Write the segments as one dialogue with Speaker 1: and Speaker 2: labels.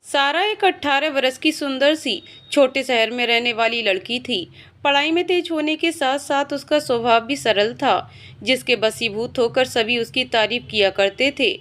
Speaker 1: सारा एक 18 वर्ष की सुंदर सी छोटे शहर में रहने वाली लड़की थी। पढ़ाई में तेज होने के साथ साथ उसका स्वभाव भी सरल था, जिसके वशीभूत होकर सभी उसकी तारीफ किया करते थे।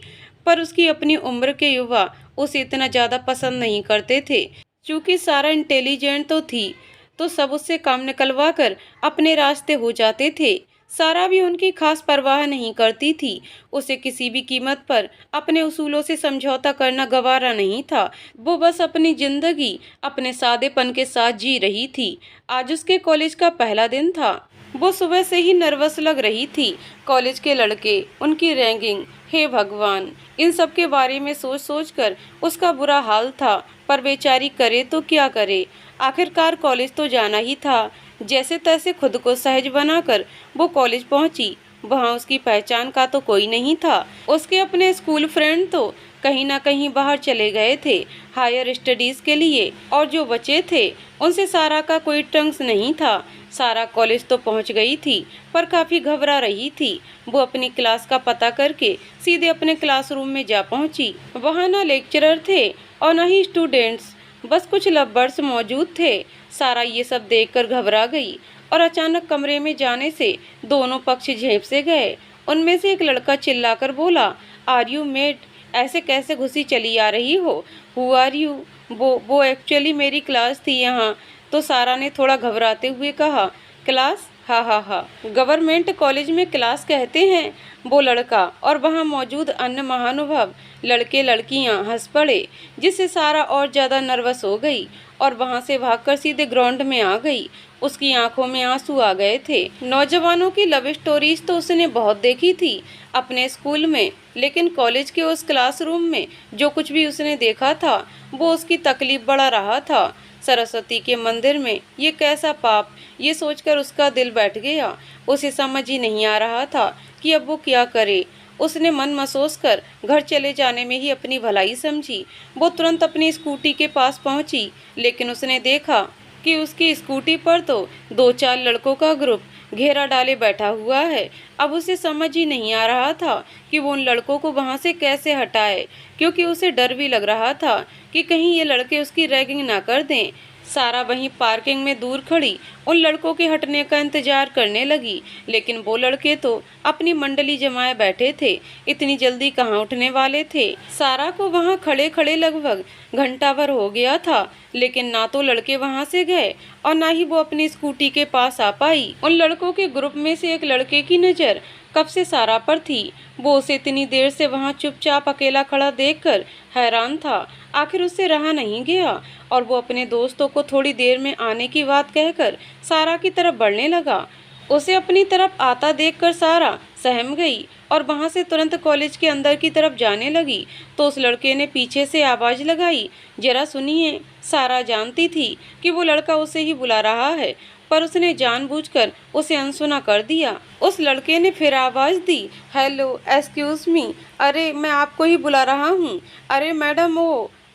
Speaker 1: पर उसकी अपनी उम्र के युवा उसे इतना ज़्यादा पसंद नहीं करते थे। चूंकि सारा इंटेलिजेंट तो थी, तो सब उससे काम निकलवा कर अपने रास्ते हो जाते थे। सारा भी उनकी खास परवाह नहीं करती थी। उसे किसी भी कीमत पर अपने उसूलों से समझौता करना गवारा नहीं था। वो बस अपनी जिंदगी अपने सादेपन के साथ जी रही थी। आज उसके कॉलेज का पहला दिन था। वो सुबह से ही नर्वस लग रही थी। कॉलेज के लड़के, उनकी रैंकिंग, हे भगवान, इन सब के बारे में सोच सोच कर उसका बुरा हाल था। पर बेचारी करे तो क्या करे, आखिरकार कॉलेज तो जाना ही था। जैसे तैसे खुद को सहज बनाकर वो कॉलेज पहुंची। वहां उसकी पहचान का तो कोई नहीं था। उसके अपने स्कूल फ्रेंड तो कहीं ना कहीं बाहर चले गए थे हायर स्टडीज के लिए, और जो बचे थे उनसे सारा का कोई टंग्स नहीं था। सारा कॉलेज तो पहुंच गई थी, पर काफ़ी घबरा रही थी। वो अपनी क्लास का पता करके सीधे अपने क्लासरूम में जा पहुंची। वहां ना लेक्चरर थे और न ही स्टूडेंट्स, बस कुछ लवर्स मौजूद थे। सारा ये सब देखकर घबरा गई और अचानक कमरे में जाने से दोनों पक्ष झेप से गए। उनमें से एक लड़का चिल्लाकर बोला, आर यू मेट, ऐसे कैसे घुसी चली आ रही हो? Who are you? वो एक्चुअली मेरी क्लास थी यहाँ। तो सारा ने थोड़ा घबराते हुए कहा, क्लास? हा हा हा, गवर्नमेंट कॉलेज में क्लास कहते हैं? वो लड़का और वहाँ मौजूद अन्य महानुभाव लड़के लड़कियाँ हंस पड़े, जिससे सारा और ज़्यादा नर्वस हो गई और वहाँ से भागकर सीधे ग्राउंड में आ गई। उसकी आंखों में आंसू आ गए थे। नौजवानों की लव स्टोरीज तो उसने बहुत देखी थी अपने स्कूल में, लेकिन कॉलेज के उस क्लासरूम में जो कुछ भी उसने देखा था वो उसकी तकलीफ बढ़ा रहा था। सरस्वती के मंदिर में ये कैसा पाप, ये सोचकर उसका दिल बैठ गया। उसे समझ ही नहीं आ रहा था कि अब वो क्या करे। उसने मन मसोस कर घर चले जाने में ही अपनी भलाई समझी। वो तुरंत अपनी स्कूटी के पास पहुंची, लेकिन उसने देखा कि उसकी स्कूटी पर तो 2-4 लड़कों का ग्रुप घेरा डाले बैठा हुआ है। अब उसे समझ ही नहीं आ रहा था कि वो उन लड़कों को वहां से कैसे हटाए, क्योंकि उसे डर भी लग रहा था कि कहीं ये लड़के उसकी रैगिंग ना कर दें। सारा वहीं पार्किंग में दूर खड़ी उन लड़कों के हटने का इंतजार करने लगी, लेकिन वो लड़के तो अपनी मंडली जमाए बैठे थे। इतनी जल्दी कहाँ उठने वाले थे? सारा को वहाँ खड़े खड़े लगभग घंटा भर हो गया था, लेकिन ना तो लड़के वहाँ से गए और ना ही वो अपनी स्कूटी के पास आ पाई। उन लड़कों के ग्रुप में से एक लड़के की नज़र कब से सारा पर थी। वो उसे इतनी देर से वहाँ चुपचाप अकेला खड़ा देखकर हैरान था। आखिर उससे रहा नहीं गया और वो अपने दोस्तों को थोड़ी देर में आने की बात कहकर सारा की तरफ बढ़ने लगा। उसे अपनी तरफ आता देखकर सारा सहम गई और वहां से तुरंत कॉलेज के अंदर की तरफ जाने लगी। तो उस लड़के ने पीछे से आवाज़ लगाई, जरा सुनिए। सारा जानती थी कि वो लड़का उसे ही बुला रहा है, पर उसने जानबूझकर उसे अनसुना कर दिया। उस लड़के ने फिर आवाज़ दी, हेलो, एक्सक्यूज मी, अरे मैं आपको ही बुला रहा हूँ। अरे मैडम,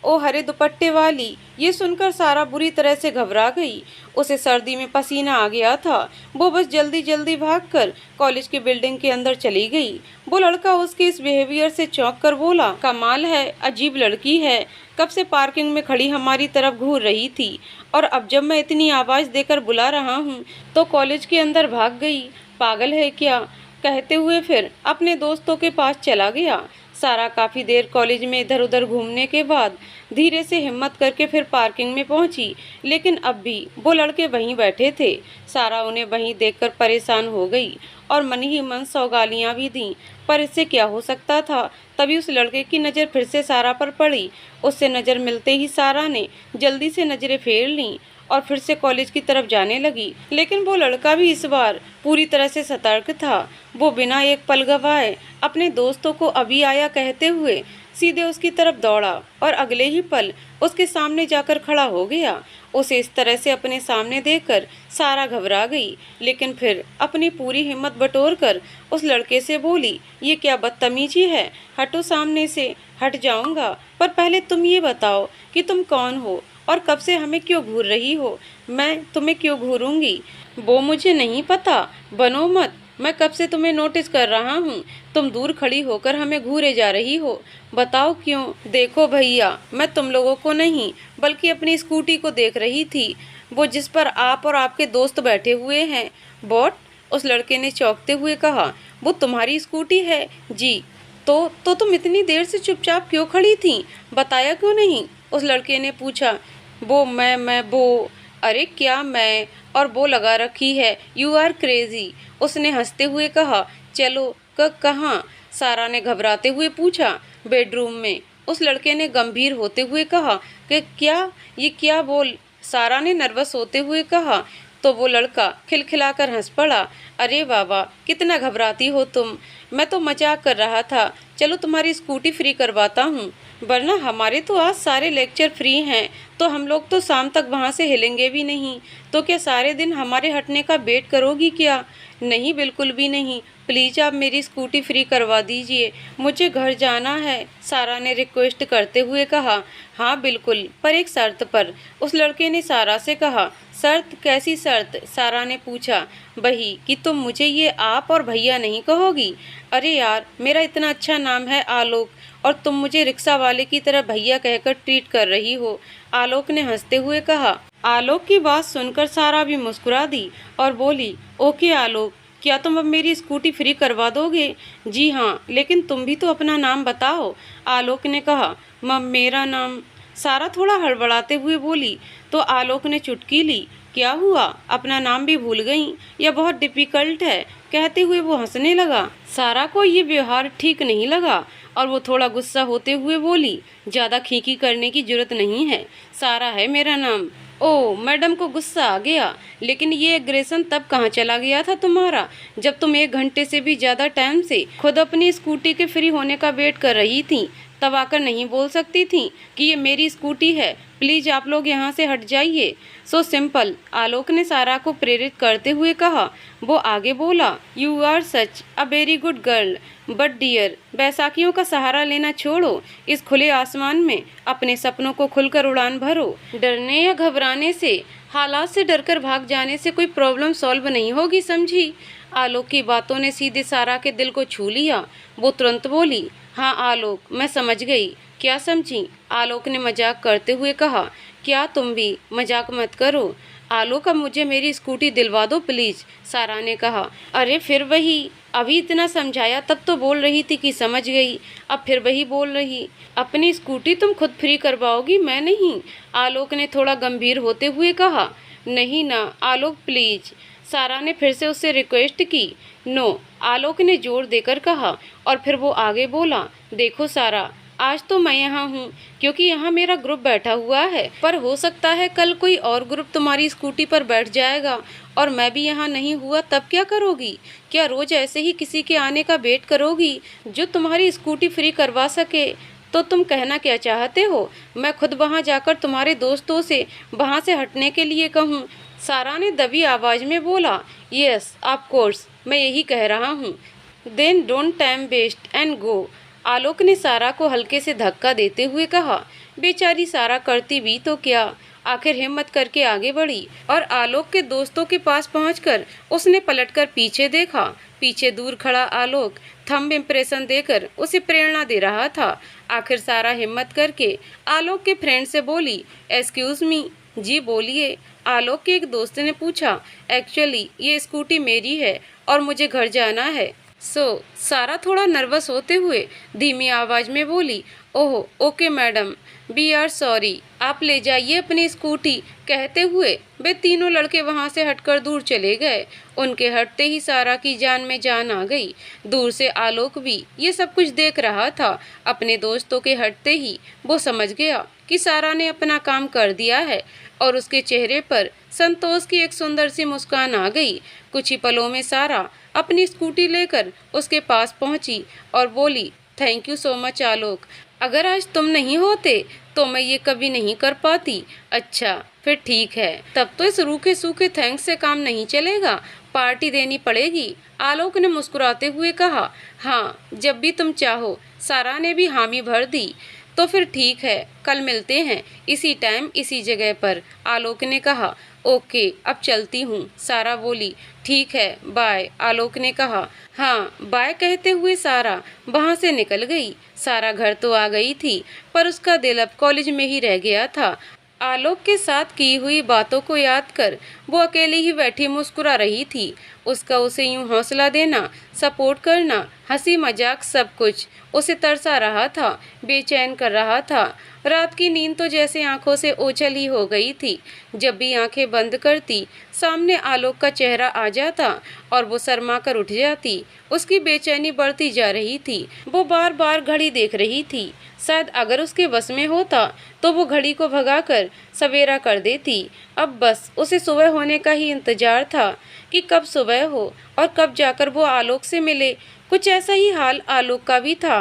Speaker 1: ओ हरे दुपट्टे वाली। ये सुनकर सारा बुरी तरह से घबरा गई। उसे सर्दी में पसीना आ गया था। वो बस जल्दी जल्दी भागकर कॉलेज की बिल्डिंग के अंदर चली गई। वो लड़का उसके इस बिहेवियर से चौंक कर बोला, कमाल है, अजीब लड़की है, कब से पार्किंग में खड़ी हमारी तरफ घूर रही थी और अब जब मैं इतनी आवाज़ देकर बुला रहा हूँ तो कॉलेज के अंदर भाग गई। पागल है क्या? कहते हुए फिर अपने दोस्तों के पास चला गया। सारा काफ़ी देर कॉलेज में इधर उधर घूमने के बाद धीरे से हिम्मत करके फिर पार्किंग में पहुंची, लेकिन अब भी वो लड़के वहीं बैठे थे। सारा उन्हें वहीं देखकर परेशान हो गई और मन ही मन 100 गालियाँ भी दी, पर इससे क्या हो सकता था। तभी उस लड़के की नज़र फिर से सारा पर पड़ी। उससे नज़र मिलते ही सारा ने जल्दी से नज़रें फेर लीं और फिर से कॉलेज की तरफ जाने लगी। लेकिन वो लड़का भी इस बार पूरी तरह से सतर्क था। वो बिना एक पल गवाए अपने दोस्तों को अभी आया कहते हुए सीधे उसकी तरफ दौड़ा और अगले ही पल उसके सामने जाकर खड़ा हो गया। उसे इस तरह से अपने सामने देखकर सारा घबरा गई, लेकिन फिर अपनी पूरी हिम्मत बटोरकर उस लड़के से बोली, ये क्या बदतमीजी है, हटो सामने से। हट जाऊंगा, पर पहले तुम ये बताओ कि तुम कौन हो और कब से हमें क्यों घूर रही हो? मैं तुम्हें क्यों घूरूंगी? वो मुझे नहीं पता, बनो मत, मैं कब से तुम्हें नोटिस कर रहा हूँ। तुम दूर खड़ी होकर हमें घूरे जा रही हो, बताओ क्यों? देखो भैया, मैं तुम लोगों को नहीं बल्कि अपनी स्कूटी को देख रही थी, वो जिस पर आप और आपके दोस्त बैठे हुए हैं। बॉट? उस लड़के ने चौंकते हुए कहा। वो तुम्हारी स्कूटी है? जी। तो तुम इतनी देर से चुपचाप क्यों खड़ी थीं? बताया क्यों नहीं? उस लड़के ने पूछा। वो मैं वो अरे क्या मैं और वो लगा रखी है? यू आर क्रेजी, उसने हंसते हुए कहा। चलो कहाँ? सारा ने घबराते हुए पूछा। बेडरूम में, उस लड़के ने गंभीर होते हुए कहा। कि क्या? ये क्या बोल? सारा ने नर्वस होते हुए कहा। तो वो लड़का खिलखिलाकर हंस पड़ा। अरे बाबा, कितना घबराती हो तुम, मैं तो मजाक कर रहा था। चलो तुम्हारी स्कूटी फ्री करवाता हूँ, वरना हमारे तो आज सारे लेक्चर फ्री हैं, तो हम लोग तो शाम तक वहाँ से हिलेंगे भी नहीं। तो क्या सारे दिन हमारे हटने का वेट करोगी क्या? नहीं, बिल्कुल भी नहीं। प्लीज़ आप मेरी स्कूटी फ्री करवा दीजिए, मुझे घर जाना है, सारा ने रिक्वेस्ट करते हुए कहा। हाँ बिल्कुल, पर एक शर्त पर, उस लड़के ने सारा से कहा। शर्त? कैसी शर्त? सारा ने पूछा। वही कि तुम मुझे ये आप और भैया नहीं कहोगी। अरे यार, मेरा इतना अच्छा नाम है आलोक, और तुम मुझे रिक्शा वाले की तरह भैया कहकर ट्रीट कर रही हो, आलोक ने हंसते हुए कहा। आलोक की बात सुनकर सारा भी मुस्कुरा दी और बोली। ओके आलोक, क्या तुम अब मेरी स्कूटी फ्री करवा दोगे? जी हाँ, लेकिन तुम भी तो अपना नाम बताओ, आलोक ने कहा। मेरा नाम, सारा थोड़ा हड़बड़ाते हुए बोली। तो आलोक ने चुटकी ली। क्या हुआ, अपना नाम भी भूल गई? यह बहुत डिफ़िकल्ट है, कहते हुए वो हंसने लगा। सारा को ये व्यवहार ठीक नहीं लगा और वो थोड़ा गुस्सा होते हुए बोली। ज़्यादा खींकी करने की जरूरत नहीं है, सारा है मेरा नाम। ओह, मैडम को गुस्सा आ गया। लेकिन ये एग्रेशन तब कहाँ चला गया था तुम्हारा, जब तुम 1 घंटे से भी ज़्यादा टाइम से खुद अपनी स्कूटी के फ्री होने का वेट कर रही थी? तब आकर नहीं बोल सकती थी कि ये मेरी स्कूटी है, प्लीज़ आप लोग यहाँ से हट जाइए। सो सिंपल, आलोक ने सारा को प्रेरित करते हुए कहा। वो आगे बोला। You are such a very good girl, but dear, बैसाखियों का सहारा लेना छोड़ो, इस खुले आसमान में अपने सपनों को खुलकर उड़ान भरो। डरने या घबराने से, हालात से डरकर भाग जाने से कोई प्रॉब्लम सॉल्व नहीं होगी, समझी? आलोक की बातों ने सीधे सारा के दिल को छू लिया। वो तुरंत बोली। हाँ आलोक, मैं समझ गई। क्या समझी? आलोक ने मजाक करते हुए कहा। क्या तुम भी मजाक मत करो आलोक, अब मुझे मेरी स्कूटी दिलवा दो प्लीज़, सारा ने कहा। अरे फिर वही, अभी इतना समझाया तब तो बोल रही थी कि समझ गई, अब फिर वही बोल रही। अपनी स्कूटी तुम खुद फ्री करवाओगी, मैं नहीं, आलोक ने थोड़ा गंभीर होते हुए कहा। नहीं ना आलोक प्लीज़, सारा ने फिर से उससे रिक्वेस्ट की। नो, आलोक ने जोर देकर कहा और फिर वो आगे बोला। देखो सारा, आज तो मैं यहाँ हूँ क्योंकि यहाँ मेरा ग्रुप बैठा हुआ है, पर हो सकता है कल कोई और ग्रुप तुम्हारी स्कूटी पर बैठ जाएगा और मैं भी यहाँ नहीं हुआ, तब क्या करोगी? क्या रोज ऐसे ही किसी के आने का वेट करोगी जो तुम्हारी स्कूटी फ्री करवा सके? तो तुम कहना क्या चाहते हो, मैं खुद वहाँ जाकर तुम्हारे दोस्तों से वहाँ से हटने के लिए कहूँ? सारा ने दबी आवाज़ में बोला। यस ऑफ कोर्स, मैं यही कह रहा हूँ। Then don't time waste and go, Alok ने सारा को हल्के से धक्का देते हुए कहा। बेचारी सारा करती भी तो क्या, आखिर हिम्मत करके आगे बढ़ी और आलोक के दोस्तों के पास पहुंचकर उसने पलटकर पीछे देखा। पीछे दूर खड़ा आलोक थंब इम्प्रेशन देकर उसे प्रेरणा दे रहा था। आखिर सारा हिम्मत करके आलोक के फ्रेंड से बोली। Excuse me. जी बोलिए, आलोक के एक दोस्त ने पूछा। एक्चुअली ये स्कूटी मेरी है और मुझे घर जाना है। सारा थोड़ा नर्वस होते हुए धीमी आवाज़ में बोली। Oh okay madam, we are sorry, आप ले जाइए अपनी स्कूटी, कहते हुए वे तीनों लड़के वहां से हटकर दूर चले गए। उनके हटते ही सारा की जान में जान आ गई। दूर से आलोक भी ये सब कुछ देख रहा था। अपने दोस्तों के हटते ही वो समझ गया कि सारा ने अपना काम कर दिया है और उसके चेहरे पर संतोष की एक सुंदर सी मुस्कान आ गई। कुछ ही पलों में सारा अपनी स्कूटी लेकर उसके पास पहुंची और बोली। थैंक यू सो मच आलोक, अगर आज तुम नहीं होते तो मैं ये कभी नहीं कर पाती। अच्छा फिर ठीक है, तब तो इस रूखे सूखे थैंक्स से काम नहीं चलेगा, पार्टी देनी पड़ेगी, आलोक ने मुस्कुराते हुए कहा। हाँ जब भी तुम चाहो, सारा ने भी हामी भर दी। तो फिर ठीक है, कल मिलते हैं, इसी टाइम इसी जगह पर, आलोक ने कहा। ओके, अब चलती हूँ, सारा बोली। ठीक है, बाय, आलोक ने कहा। हाँ, बाय कहते हुए सारा वहाँ से निकल गई। सारा घर तो आ गई थी, पर उसका दिल अब कॉलेज में ही रह गया था। आलोक के साथ की हुई बातों को याद कर वो अकेली ही बैठी मुस्कुरा रही थी। उसका उसे यूं हौसला देना, सपोर्ट करना, हंसी मजाक सब कुछ उसे तरसा रहा था, बेचैन कर रहा था। रात की नींद तो जैसे आंखों से ओझल ही हो गई थी। जब भी आंखें बंद करती, सामने आलोक का चेहरा आ जाता और वो शर्मा कर उठ जाती। उसकी बेचैनी बढ़ती जा रही थी। वो बार बार घड़ी देख रही थी। शायद अगर उसके बस में होता तो वो घड़ी को भगाकर सवेरा कर देती। अब बस उसे सुबह होने का ही इंतजार था कि कब सुबह हो और कब जाकर वो आलोक से मिले। कुछ ऐसा ही हाल आलोक का भी था।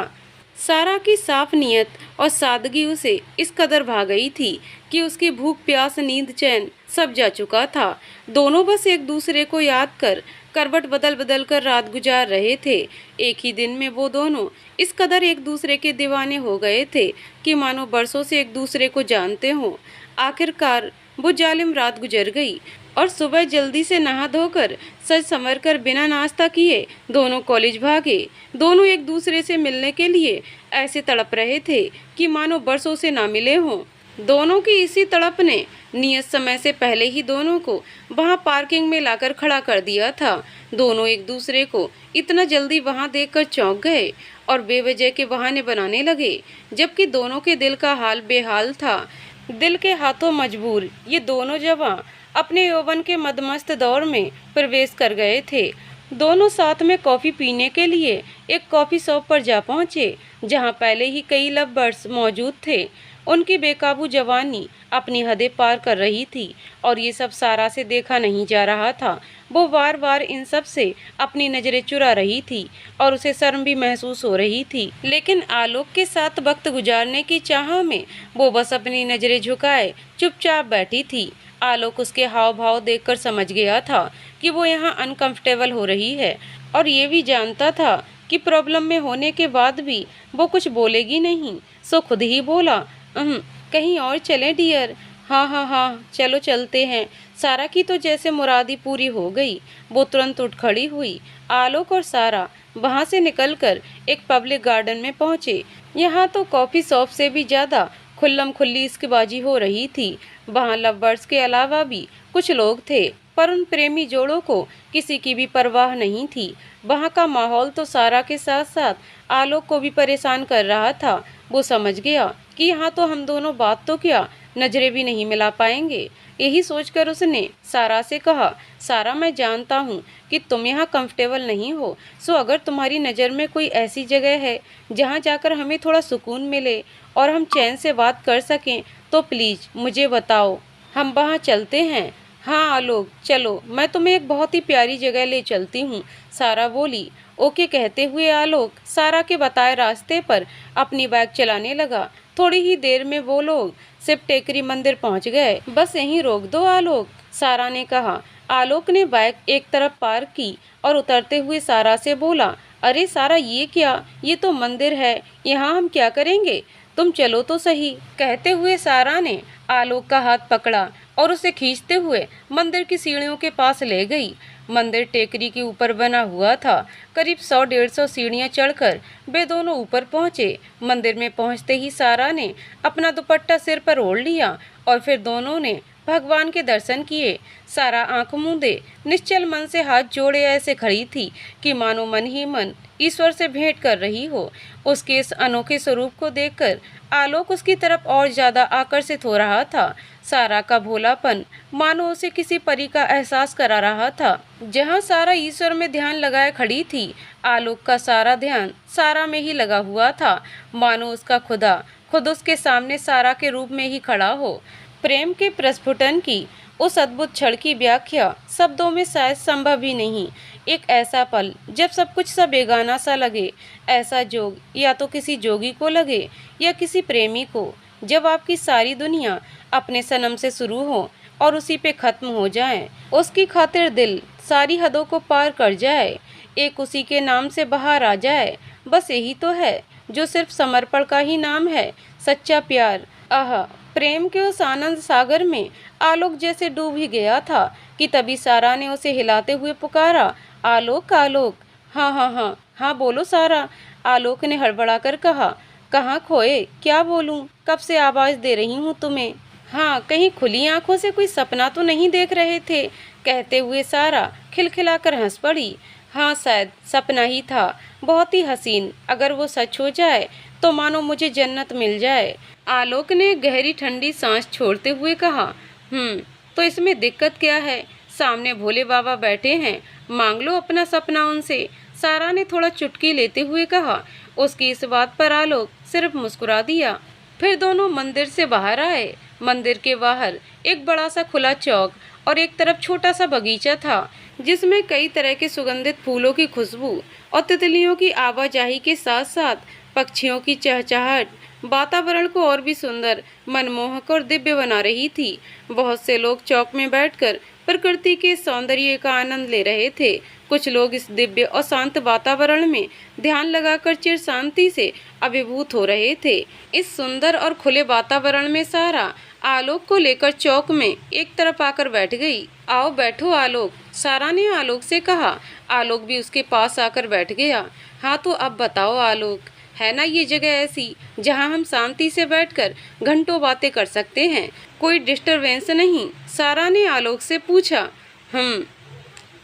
Speaker 1: सारा की साफ नीयत और सादगी उसे इस कदर भा गई थी कि उसकी भूख, प्यास, नींद, चैन सब जा चुका था। दोनों बस एक दूसरे को याद कर करवट बदल बदल कर रात गुजार रहे थे। एक ही दिन में वो दोनों इस कदर एक दूसरे के दीवाने हो गए थे कि मानो बरसों से एक दूसरे को जानते हों। आखिरकार वो जालिम रात गुजर गई और सुबह जल्दी से नहा धोकर सज संवर कर बिना नाश्ता किए दोनों कॉलेज भागे। दोनों एक दूसरे से मिलने के लिए ऐसे तड़प रहे थे कि मानो बरसों से ना मिले हों। दोनों की इसी तड़प ने नियत समय से पहले ही दोनों को वहां पार्किंग में लाकर खड़ा कर दिया था। दोनों एक दूसरे को इतना जल्दी वहां देखकर चौंक गए और बेवजह के बहाने बनाने लगे, जबकि दोनों के दिल का हाल बेहाल था। दिल के हाथों मजबूर ये दोनों जवां अपने यौवन के मदमस्त दौर में प्रवेश कर गए थे। दोनों साथ में कॉफ़ी पीने के लिए एक कॉफ़ी शॉप पर जा पहुँचे, जहाँ पहले ही कई लव बर्ड्स मौजूद थे। उनकी बेकाबू जवानी अपनी हदें पार कर रही थी और ये सब सारा से देखा नहीं जा रहा था। वो बार बार इन सब से अपनी नज़रें चुरा रही थी और उसे शर्म भी महसूस हो रही थी। लेकिन आलोक के साथ वक्त गुजारने की चाह में वो बस अपनी नज़रें झुकाए चुपचाप बैठी थी। आलोक उसके हाव भाव देखकर समझ गया था कि वो यहाँ अनकंफर्टेबल हो रही है और ये भी जानता था कि प्रॉब्लम में होने के बाद भी वो कुछ बोलेगी नहीं। सो खुद ही बोला, कहीं और चलें डियर। हाँ हाँ हाँ, चलो चलते हैं। सारा की तो जैसे मुरादी पूरी हो गई। वो तुरंत उठ खड़ी हुई। आलोक और सारा वहाँ से निकलकर एक पब्लिक गार्डन में पहुँचे। यहाँ तो कॉफ़ी शॉप से भी ज़्यादा खुल्लम खुल्ली इश्कबाजी हो रही थी। वहाँ लव बर्ड्स के अलावा भी कुछ लोग थे, पर उन प्रेमी जोड़ों को किसी की भी परवाह नहीं थी। वहाँ का माहौल तो सारा के साथ साथ आलोक को भी परेशान कर रहा था। वो समझ गया कि यहाँ तो हम दोनों बात तो क्या, नजरें भी नहीं मिला पाएंगे। यही सोचकर उसने सारा से कहा, सारा मैं जानता हूँ कि तुम यहाँ कंफर्टेबल नहीं हो, सो अगर तुम्हारी नज़र में कोई ऐसी जगह है जहाँ जाकर हमें थोड़ा सुकून मिले और हम चैन से बात कर सकें तो प्लीज़ मुझे बताओ, हम वहाँ चलते हैं। हाँ आलोक, चलो, मैं तुम्हें एक बहुत ही प्यारी जगह ले चलती हूँ, सारा बोली। ओके कहते हुए आलोक सारा के बताए रास्ते पर अपनी बाइक चलाने लगा। थोड़ी ही देर में वो लोग शिव टेकरी मंदिर पहुंच गए। बस यहीं रोक दो आलोक, सारा ने कहा। आलोक ने बाइक एक तरफ पार्क की और उतरते हुए सारा से बोला, अरे सारा, ये क्या, ये तो मंदिर है, यहाँ हम क्या करेंगे, तुम चलो तो सही। कहते हुए सारा ने आलोक का हाथ पकड़ा और उसे खींचते हुए मंदिर की सीढ़ियों के पास ले गई। मंदिर टेकरी के ऊपर बना हुआ था। करीब 100-150 सीढ़ियाँ चढ़कर वे दोनों ऊपर पहुँचे। मंदिर में पहुँचते ही सारा ने अपना दुपट्टा सिर पर ओढ़ लिया और फिर दोनों ने भगवान के दर्शन किए। सारा आंख मूंदे निश्चल मन से हाथ जोड़े ऐसे खड़ी थी कि मानो मन ही मन ईश्वर से भेंट कर रही हो। उसके इस अनोखे स्वरूप को देखकर आलोक उसकी तरफ और ज़्यादा आकर्षित हो रहा था। सारा का भोलापन मानो उसे किसी परी का एहसास करा रहा था। जहाँ सारा ईश्वर में ध्यान लगाए खड़ी थी, आलोक का सारा ध्यान सारा में ही लगा हुआ था, मानो उसका खुदा खुद उसके सामने सारा के रूप में ही खड़ा हो। प्रेम के प्रस्फुटन की उस अद्भुत क्षण की व्याख्या शब्दों में शायद संभव ही नहीं। एक ऐसा पल जब सब कुछ सा बेगाना सा लगे, ऐसा जोग या तो किसी जोगी को लगे या किसी प्रेमी को, जब आपकी सारी दुनिया अपने सनम से शुरू हो और उसी पे खत्म हो जाए। उसकी खातिर दिल सारी हदों को पार कर जाए, एक उसी के नाम से बाहर आ जाए। बस यही तो है जो सिर्फ समर्पण का ही नाम है। सच्चा प्यार। आह, प्रेम के उस आनंद सागर में आलोक जैसे डूब ही गया था कि तभी सारा ने उसे हिलाते हुए पुकारा, आलोक आलोक। हाँ हाँ हाँ हाँ, बोलो सारा, आलोक ने हड़बड़ाकर कहा। कहाँ खोए, क्या बोलूं, कब से आवाज दे रही हूँ तुम्हें। हाँ, कहीं खुली आंखों से कोई सपना तो नहीं देख रहे थे, कहते हुए सारा खिलखिलाकर हंस पड़ी। हाँ, शायद सपना ही था, बहुत ही हसीन। अगर वो सच हो जाए तो मानो मुझे जन्नत मिल जाए। आलोक ने गहरी ठंडी सांस छोड़ते हुए कहा। तो इसमें दिक्कत क्या है, सामने भोले बाबा बैठे हैं, मांग लो अपना सपना उनसे, सारा ने थोड़ा चुटकी लेते हुए कहा। उसकी इस बात पर आलोक सिर्फ मुस्कुरा दिया। फिर दोनों मंदिर से बाहर आए। मंदिर के बाहर एक बड़ा सा खुला चौक और एक तरफ छोटा सा बगीचा था, जिसमें कई तरह के सुगंधित फूलों की खुशबू और तितलियों की आवाजाही के साथ साथ पक्षियों की चहचहाट वातावरण को और भी सुंदर, मनमोहक और दिव्य बना रही थी। बहुत से लोग चौक में बैठकर प्रकृति के सौंदर्य का आनंद ले रहे थे। कुछ लोग इस दिव्य और शांत वातावरण में ध्यान लगाकर चिर शांति से अभिभूत हो रहे थे। इस सुंदर और खुले वातावरण में सारा आलोक को लेकर चौक में एक तरफ आकर बैठ गई। आओ बैठो आलोक, सारा ने आलोक से कहा। आलोक भी उसके पास आकर बैठ गया। हाँ, तो अब बताओ आलोक, है ना ये जगह ऐसी जहाँ हम शांति से बैठकर घंटों बातें कर सकते हैं, कोई डिस्टरबेंस नहीं, सारा ने आलोक से पूछा।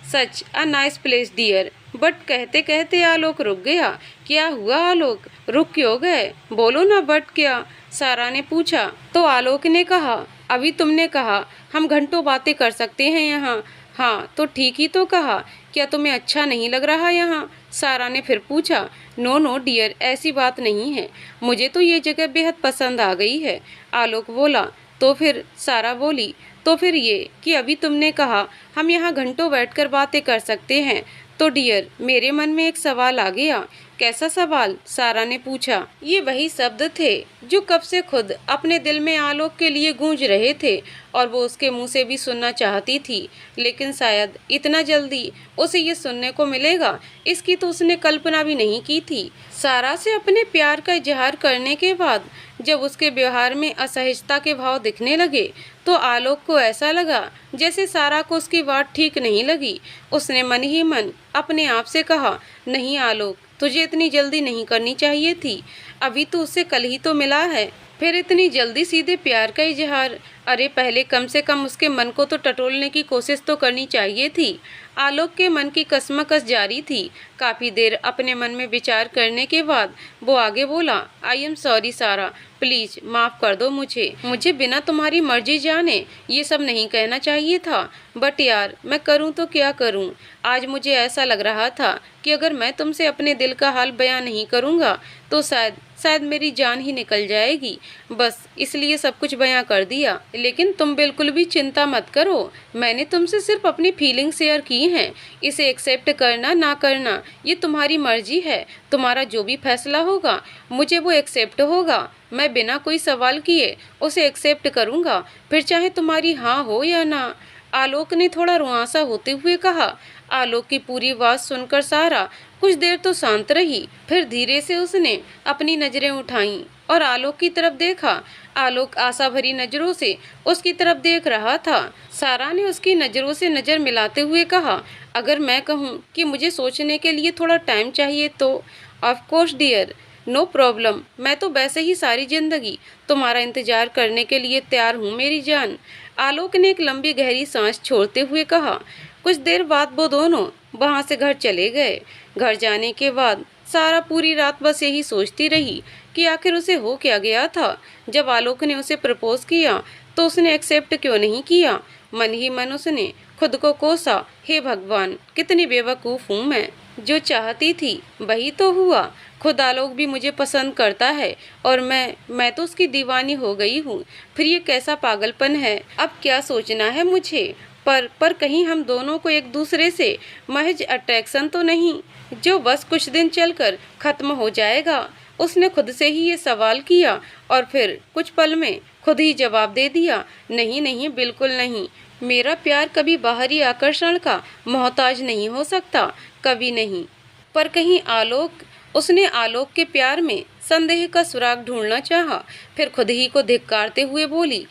Speaker 1: Such a nice place dear, but कहते कहते आलोक रुक गया। क्या हुआ आलोक, रुक क्यों गए, बोलो ना बट क्या, सारा ने पूछा। तो आलोक ने कहा, अभी तुमने कहा हम घंटों बातें कर सकते हैं यहाँ। हाँ, तो ठीक ही तो कहा, क्या तुम्हें अच्छा नहीं लग रहा यहाँ, सारा ने फिर पूछा। नो नो डियर, ऐसी बात नहीं है, मुझे तो ये जगह बेहद पसंद आ गई है, आलोक बोला। तो फिर सारा बोली, तो फिर ये कि अभी तुमने कहा हम यहाँ घंटों बैठकर बातें कर सकते हैं, तो डियर मेरे मन में एक सवाल आ गया। कैसा सवाल, सारा ने पूछा। ये वही शब्द थे जो कब से खुद अपने दिल में आलोक के लिए गूंज रहे थे और वो उसके मुंह से भी सुनना चाहती थी, लेकिन शायद इतना जल्दी उसे ये सुनने को मिलेगा, इसकी तो उसने कल्पना भी नहीं की थी। सारा से अपने प्यार का इजहार करने के बाद जब उसके व्यवहार में असहजता के भाव दिखने लगे तो आलोक को ऐसा लगा जैसे सारा को उसकी बात ठीक नहीं लगी। उसने मन ही मन अपने आप से कहा, नहीं आलोक, तुझे इतनी जल्दी नहीं करनी चाहिए थी, अभी तो उससे कल ही तो मिला है, फिर इतनी जल्दी सीधे प्यार का इजहार। अरे पहले कम से कम उसके मन को तो टटोलने की कोशिश तो करनी चाहिए थी। आलोक के मन की कसमकस जारी थी। काफ़ी देर अपने मन में विचार करने के बाद वो आगे बोला, आई एम सॉरी सारा, प्लीज़ माफ़ कर दो मुझे बिना तुम्हारी मर्जी जाने ये सब नहीं कहना चाहिए था, बट यार मैं करूँ तो क्या करूँ। आज मुझे ऐसा लग रहा था कि अगर मैं तुमसे अपने दिल का हाल बयां नहीं करूँगा तो शायद मेरी जान ही निकल जाएगी, बस इसलिए सब कुछ बयां कर दिया। लेकिन तुम बिल्कुल भी चिंता मत करो, मैंने तुमसे सिर्फ अपनी फीलिंग शेयर की हैं, इसे एक्सेप्ट करना ना करना ये तुम्हारी मर्जी है, तुम्हारा जो भी फैसला होगा मुझे वो एक्सेप्ट होगा, मैं बिना कोई सवाल किए उसे एक्सेप्ट करूँगा, फिर चाहे तुम्हारी हाँ हो या ना, आलोक ने थोड़ा रुआंसा होते हुए कहा। आलोक की पूरी बात सुनकर सारा कुछ देर तो शांत रही, फिर धीरे से उसने अपनी नजरें उठाईं और आलोक की तरफ देखा। आलोक आशा भरी नजरों से उसकी तरफ देख रहा था। सारा ने उसकी नजरों से नजर मिलाते हुए कहा, अगर मैं कहूँ कि मुझे सोचने के लिए थोड़ा टाइम चाहिए तो of course dear, no problem, मैं तो वैसे ही सारी जिंदगी तुम्हारा इंतजार करने के लिए तैयार हूँ मेरी जान, आलोक ने एक लंबी गहरी सांस छोड़ते हुए कहा। कुछ देर बाद वो दोनों वहाँ से घर चले गए। घर जाने के बाद सारा पूरी रात बस यही सोचती रही कि आखिर उसे हो क्या गया था। जब आलोक ने उसे प्रपोज किया तो उसने एक्सेप्ट क्यों नहीं किया। मन ही मन उसने खुद को कोसा, हे भगवान कितनी बेवकूफ़ हूँ मैं, जो चाहती थी वही तो हुआ, खुद आलोक भी मुझे पसंद करता है और मैं तो उसकी दीवानी हो गई हूँ, फिर ये कैसा पागलपन है, अब क्या सोचना है मुझे। पर कहीं हम दोनों को एक दूसरे से महज अट्रैक्शन तो नहीं जो बस कुछ दिन चलकर खत्म हो जाएगा। उसने खुद से ही ये सवाल किया और फिर कुछ पल में खुद ही जवाब दे दिया, नहीं नहीं बिल्कुल नहीं, मेरा प्यार कभी बाहरी आकर्षण का मोहताज नहीं हो सकता, कभी नहीं। पर कहीं उसने आलोक के प्यार में संदेह का सुराग ढूंढना चाहा, फिर खुद ही को धिक्कारते हुए बोली,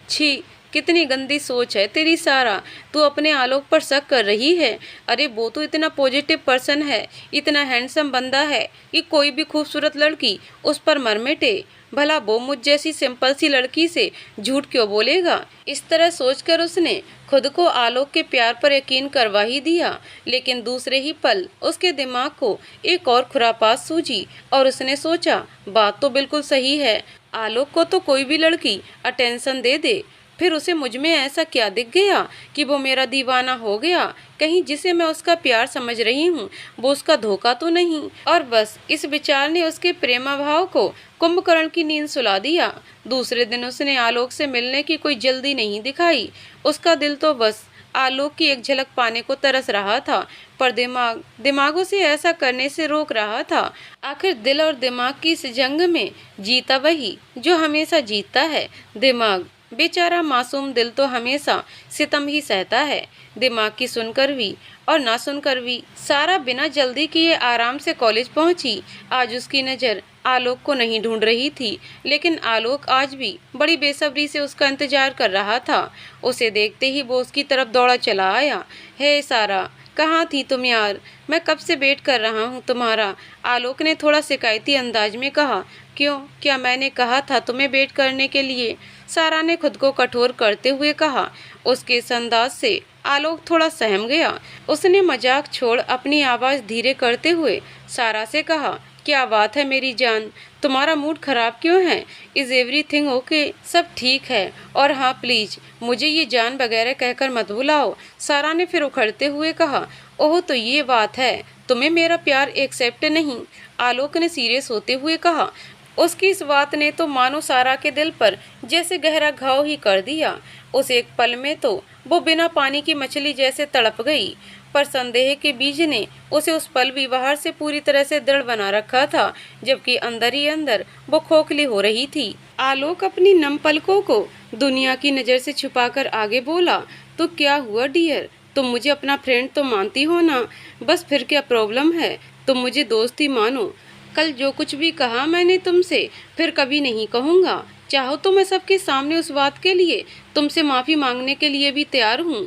Speaker 1: छी, कितनी गंदी सोच है तेरी सारा। तू अपने आलोक पर शक कर रही है। अरे वो तो इतना पॉजिटिव पर्सन है, इतना हैंडसम बंदा है कि कोई भी खूबसूरत लड़की उस पर मर मिटे। भला वो मुझ जैसी सिंपल सी लड़की से झूठ क्यों बोलेगा। इस तरह सोचकर उसने खुद को आलोक के प्यार पर यकीन करवा ही दिया। लेकिन दूसरे ही पल उसके दिमाग को एक और खुरापात सूझी और उसने सोचा, बात तो बिल्कुल सही है। आलोक को तो कोई भी लड़की अटेंशन दे दे, फिर उसे मुझ में ऐसा क्या दिख गया कि वो मेरा दीवाना हो गया। कहीं जिसे मैं उसका प्यार समझ रही हूँ वो उसका धोखा तो नहीं। और बस इस विचार ने उसके प्रेमाभाव को कुंभकर्ण की नींद सुला दिया। दूसरे दिन उसने आलोक से मिलने की कोई जल्दी नहीं दिखाई। उसका दिल तो बस आलोक की एक झलक पाने को तरस रहा था, पर दिमाग उसे ऐसा करने से रोक रहा था। आखिर दिल और दिमाग की इस जंग में जीता वही जो हमेशा जीतता है, दिमाग। बेचारा मासूम दिल तो हमेशा सितम ही सहता है, दिमाग की सुनकर भी और ना सुनकर भी। सारा बिना जल्दी किए आराम से कॉलेज पहुंची। आज उसकी नज़र आलोक को नहीं ढूंढ रही थी, लेकिन आलोक आज भी बड़ी बेसब्री से उसका इंतजार कर रहा था। उसे देखते ही वो उसकी तरफ दौड़ा चला आया। हे सारा, कहाँ थी तुम यार, मैं कब से वेट कर रहा हूँ तुम्हारा। आलोक ने थोड़ा शिकायती अंदाज में कहा। क्यों, क्या मैंने कहा था तुम्हें वेट करने के लिए, सारा ने खुद को कठोर करते हुए कहा। उसके इस अंदाज से आलोक थोड़ा सहम गया। उसने मजाक छोड़ अपनी आवाज़ धीरे करते हुए सारा से कहा, क्या बात है मेरी जान, तुम्हारा मूड खराब क्यों है। इज़ एवरीथिंग ओके, सब ठीक है। और हाँ प्लीज़ मुझे ये जान वगैरह कहकर मत बुलाओ, सारा ने फिर उखड़ते हुए कहा। ओह तो ये बात है, तुम्हें मेरा प्यार एक्सेप्ट नहीं, आलोक ने सीरियस होते हुए कहा। उसकी इस बात ने तो मानो सारा के दिल पर जैसे गहरा घाव ही कर दिया। उस एक पल में तो वो बिना पानी की मछली जैसे तड़प गई, पर संदेह के बीज ने उसे उस पल भी बाहर से पूरी तरह से दृढ़ बना रखा था, जबकि अंदर ही अंदर वो खोखली हो रही थी। आलोक अपनी नम पलकों को दुनिया की नज़र से छुपाकर आगे बोला, तो क्या हुआ डियर, तुम मुझे अपना फ्रेंड तो मानती हो ना। बस फिर क्या प्रॉब्लम है, तुम मुझे दोस्त ही मानो। कल जो कुछ भी कहा मैंने तुमसे फिर कभी नहीं कहूँगा। चाहो तो मैं सबके सामने उस बात के लिए तुमसे माफ़ी मांगने के लिए भी तैयार हूँ।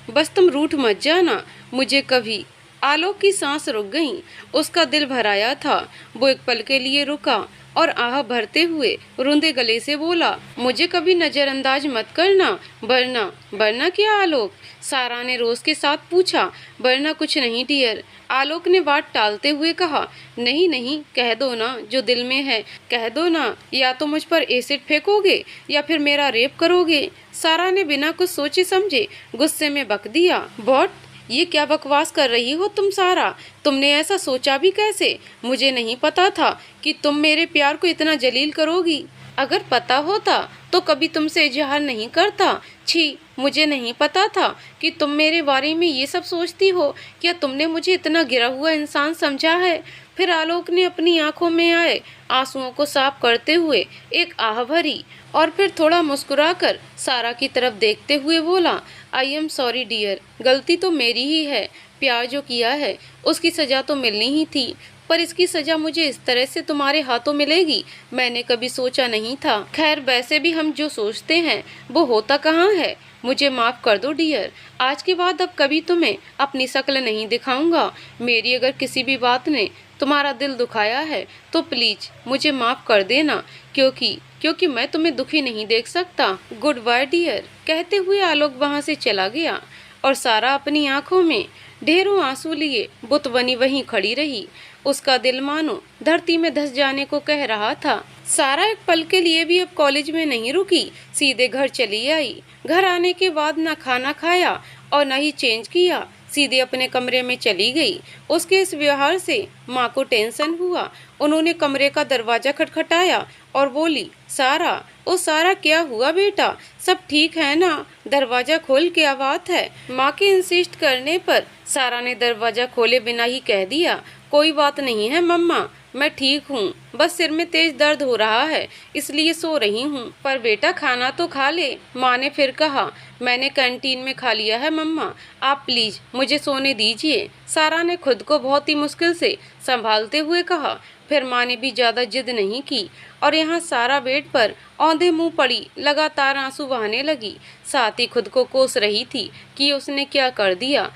Speaker 1: बस तुम रूठ मत जाना मुझे कभी। आलोक की सांस रुक गई। उसका दिल भराया था। वो एक पल के लिए रुका और आह भरते हुए रुंधे गले से बोला, मुझे कभी नज़रअंदाज मत करना। वरना क्या आलोक, सारा ने रोज के साथ पूछा। वरना कुछ नहीं डियर, आलोक ने बात टालते हुए कहा। नहीं, कह दो ना जो दिल में है, कह दो ना। या तो मुझ पर एसिड फेंकोगे या फिर मेरा रेप करोगे, सारा ने बिना कुछ सोचे समझे गुस्से में बक दिया। व्हाट, ये क्या बकवास कर रही हो तुम सारा, तुमने ऐसा सोचा भी कैसे। मुझे नहीं पता था कि तुम मेरे प्यार को इतना जलील करोगी। अगर पता होता तो कभी तुमसे इजहार नहीं करता। छी, मुझे नहीं पता था कि तुम मेरे बारे में ये सब सोचती हो। क्या तुमने मुझे इतना गिरा हुआ इंसान समझा है। फिर आलोक ने अपनी आंखों में आए आंसुओं को साफ करते हुए एक आह भरी और फिर थोड़ा मुस्कुराकर सारा की तरफ देखते हुए बोला, आई एम सॉरी डियर, गलती तो मेरी ही है। प्यार जो किया है उसकी सज़ा तो मिलनी ही थी, पर इसकी सज़ा मुझे इस तरह से तुम्हारे हाथों मिलेगी मैंने कभी सोचा नहीं था। खैर वैसे भी हम जो सोचते हैं वो होता कहाँ है। मुझे माफ़ कर दो डियर, आज के बाद अब कभी तुम्हें अपनी शक्ल नहीं दिखाऊंगा। मेरी अगर किसी भी बात ने तुम्हारा दिल दुखाया है तो प्लीज़ मुझे माफ़ कर देना, क्योंकि मैं तुम्हें दुखी नहीं देख सकता। गुड बाय डियर, कहते हुए आलोक वहाँ से चला गया और सारा अपनी आंखों में ढेरों आंसू लिए बुत बनी वहीं खड़ी रही। उसका दिल मानो धरती में धंस जाने को कह रहा था। सारा एक पल के लिए भी अब कॉलेज में नहीं रुकी, सीधे घर चली आई। घर आने के बाद न खाना खाया और न ही चेंज किया, सीधे अपने कमरे में चली गई। उसके इस व्यवहार से माँ को टेंशन हुआ। उन्होंने कमरे का दरवाज़ा खटखटाया और बोली, सारा, ओ सारा, क्या हुआ बेटा, सब ठीक है ना, दरवाज़ा खोल, क्या बात है। माँ के इंसिस्ट करने पर सारा ने दरवाज़ा खोले बिना ही कह दिया, कोई बात नहीं है मम्मा, मैं ठीक हूँ, बस सिर में तेज दर्द हो रहा है इसलिए सो रही हूँ। पर बेटा खाना तो खा ले, माँ ने फिर कहा। मैंने कैंटीन में खा लिया है मम्मा, आप प्लीज़ मुझे सोने दीजिए, सारा ने खुद को बहुत ही मुश्किल से संभालते हुए कहा। फिर माँ ने भी ज़्यादा जिद नहीं की और यहाँ सारा बेड पर औंधे मुंह पड़ी लगातार आंसू बहाने लगी। साथ ही खुद को कोस रही थी कि उसने क्या कर दिया।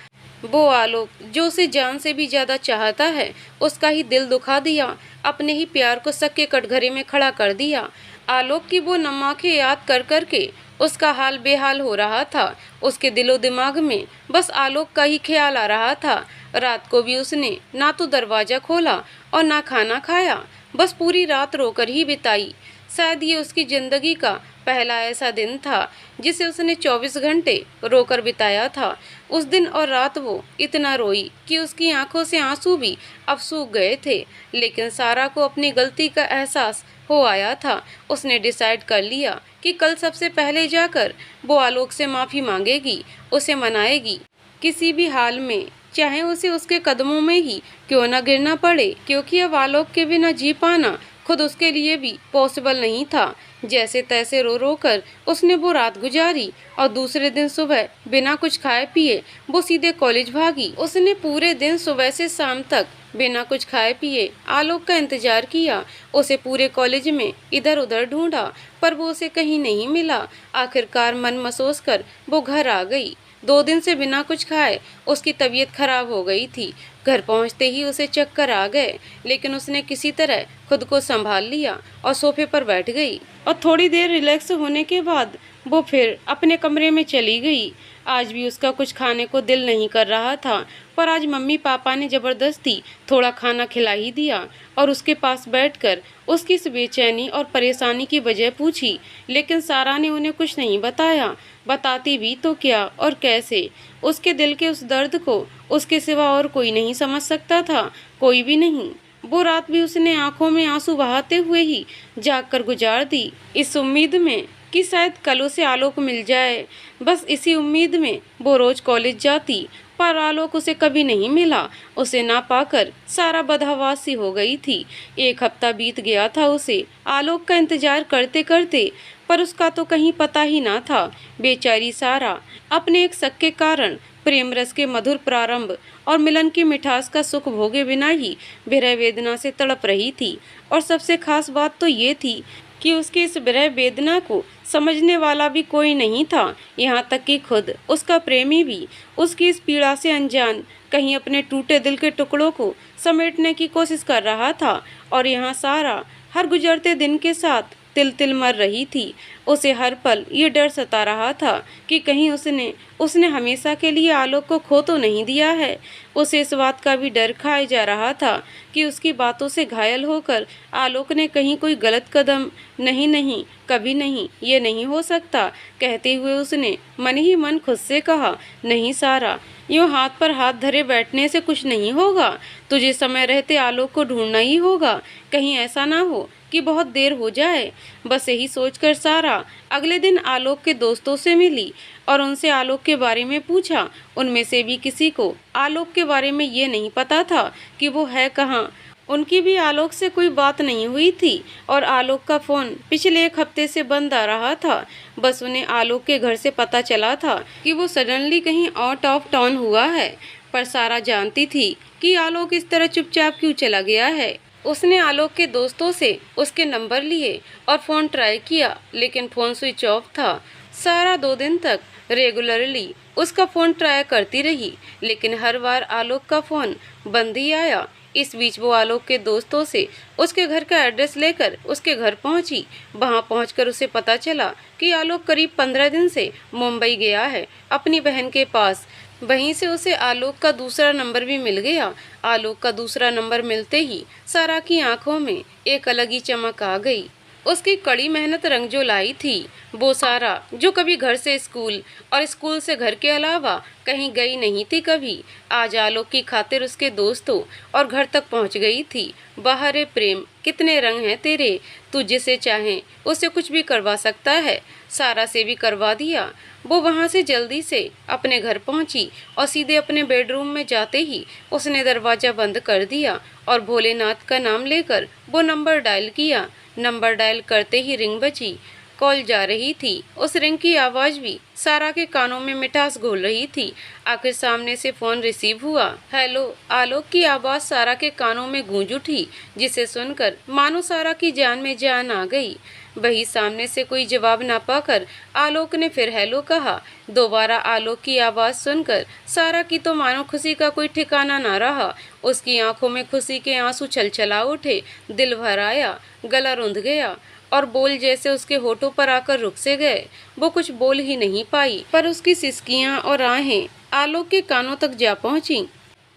Speaker 1: वो आलोक जो उसे जान से भी ज्यादा चाहता है, उसका ही दिल दुखा दिया, अपने ही प्यार को शक के कटघरे में खड़ा कर दिया। आलोक की वो नम आंखें याद कर कर के उसका हाल बेहाल हो रहा था। उसके दिलो दिमाग में बस आलोक का ही ख्याल आ रहा था। रात को भी उसने ना तो दरवाजा खोला और ना खाना खाया, बस पूरी रात रोकर ही बिताई। शायद ये उसकी जिंदगी का पहला ऐसा दिन था जिसे उसने 24 घंटे रोकर बिताया था। उस दिन और रात वो इतना रोई कि उसकी आंखों से आंसू भी अब सूख गए थे। लेकिन सारा को अपनी गलती का एहसास हो आया था। उसने डिसाइड कर लिया कि कल सबसे पहले जाकर वो आलोक से माफ़ी मांगेगी, उसे मनाएगी किसी भी हाल में, चाहे उसे उसके कदमों में ही क्यों न गिरना पड़े, क्योंकि अब आलोक के बिना जी पाना खुद उसके लिए भी पॉसिबल नहीं था। जैसे तैसे रो रो कर उसने वो रात गुजारी और दूसरे दिन सुबह बिना कुछ खाए पिए वो सीधे कॉलेज भागी। उसने पूरे दिन सुबह से शाम तक बिना कुछ खाए पिए आलोक का इंतजार किया। उसे पूरे कॉलेज में इधर उधर ढूंढा पर वो उसे कहीं नहीं मिला। आखिरकार मन मसोस कर वो घर आ गई। 2 दिन से बिना कुछ खाए उसकी तबीयत खराब हो गई थी। घर पहुंचते ही उसे चक्कर आ गए, लेकिन उसने किसी तरह खुद को संभाल लिया और सोफे पर बैठ गई और थोड़ी देर रिलैक्स होने के बाद वो फिर अपने कमरे में चली गई। आज भी उसका कुछ खाने को दिल नहीं कर रहा था, पर आज मम्मी पापा ने ज़बरदस्ती थोड़ा खाना खिला ही दिया और उसके पास बैठकर उसकी इस बेचैनी और परेशानी की वजह पूछी। लेकिन सारा ने उन्हें कुछ नहीं बताया। बताती भी तो क्या और कैसे? उसके दिल के उस दर्द को उसके सिवा और कोई नहीं समझ सकता था, कोई भी नहीं। वो रात भी उसने आंखों में आंसू बहाते हुए ही जागकर गुजार दी, इस उम्मीद में कि शायद कल उसे आलोक मिल जाए। बस इसी उम्मीद में वो रोज कॉलेज जाती, पर आलोक उसे कभी नहीं मिला। उसे ना पाकर सारा बदहवास सी हो गई थी। 1 हफ्ता बीत गया था उसे आलोक का इंतजार करते करते, पर उसका तो कहीं पता ही ना था। बेचारी सारा अपने एक शक के कारण प्रेम रस के मधुर प्रारंभ और मिलन की मिठास का सुख भोगे बिना ही विरह वेदना से तड़प रही थी। और सबसे खास बात तो ये थी कि उसकी इस विरह वेदना को समझने वाला भी कोई नहीं था। यहाँ तक कि खुद उसका प्रेमी भी उसकी इस पीड़ा से अनजान कहीं अपने टूटे दिल के टुकड़ों को समेटने की कोशिश कर रहा था। और यहाँ सारा हर गुजरते दिन के साथ तिल तिल मर रही थी। उसे हर पल ये डर सता रहा था कि कहीं उसने हमेशा के लिए आलोक को खो तो नहीं दिया है। उसे इस बात का भी डर खाए जा रहा था कि उसकी बातों से घायल होकर आलोक ने कहीं कोई गलत कदम नहीं, कभी नहीं, ये नहीं हो सकता। कहते हुए उसने मन ही मन खुद से कहा, नहीं सारा, यूँ हाथ पर हाथ धरे बैठने से कुछ नहीं होगा। तुझे समय रहते आलोक को ढूंढना ही होगा। कहीं ऐसा ना हो कि बहुत देर हो जाए। बस यही सोचकर सारा अगले दिन आलोक के दोस्तों से मिली और उनसे आलोक के बारे में पूछा। उनमें से भी किसी को आलोक के बारे में ये नहीं पता था कि वो है कहाँ। उनकी भी आलोक से कोई बात नहीं हुई थी और आलोक का फ़ोन पिछले 1 हफ्ते से बंद आ रहा था। बस उन्हें आलोक के घर से पता चला था कि वो सडनली कहीं आउट ऑफ टाउन हुआ है, पर सारा जानती थी कि आलोक इस तरह चुपचाप क्यों चला गया है। उसने आलोक के दोस्तों से उसके नंबर लिए और फ़ोन ट्राई किया, लेकिन फ़ोन स्विच ऑफ था। सारा 2 दिन तक रेगुलरली उसका फ़ोन ट्राई करती रही, लेकिन हर बार आलोक का फ़ोन बंद ही आया। इस बीच वो आलोक के दोस्तों से उसके घर का एड्रेस लेकर उसके घर पहुंची। वहां पहुंचकर उसे पता चला कि आलोक करीब 15 दिन से मुंबई गया है अपनी बहन के पास। वहीं से उसे आलोक का दूसरा नंबर भी मिल गया। आलोक का दूसरा नंबर मिलते ही सारा की आंखों में एक अलग ही चमक आ गई। उसकी कड़ी मेहनत रंग जो लाई थी। वो सारा जो कभी घर से स्कूल और स्कूल से घर के अलावा कहीं गई नहीं थी कभी, आज आलोक की खातिर उसके दोस्तों और घर तक पहुंच गई थी। बाहर प्रेम कितने रंग हैं तेरे, तू जिसे चाहे उससे कुछ भी करवा सकता है। सारा से भी करवा दिया। वो वहां से जल्दी से अपने घर पहुंची और सीधे अपने बेडरूम में जाते ही उसने दरवाज़ा बंद कर दिया और भोलेनाथ का नाम लेकर वो नंबर डायल किया। नंबर डायल करते ही रिंग बजी। कॉल जा रही थी। उस रिंग की आवाज़ भी सारा के कानों में मिठास घोल रही थी। आखिर सामने से फ़ोन रिसीव हुआ। हेलो, आलोक की आवाज़ सारा के कानों में गूंज उठी, जिसे सुनकर मानो सारा की जान में जान आ गई। वही सामने से कोई जवाब ना पाकर आलोक ने फिर हेलो कहा। दोबारा आलोक की आवाज़ सुनकर सारा की तो मानो खुशी का कोई ठिकाना ना रहा। उसकी आंखों में खुशी के आंसू छलछला उठे, दिल भर आया, गला रुंध गया और बोल जैसे उसके होठों पर आकर रुक से गए। वो कुछ बोल ही नहीं पाई, पर उसकी सिसकियां और आहें आलोक के कानों तक जा पहुंची।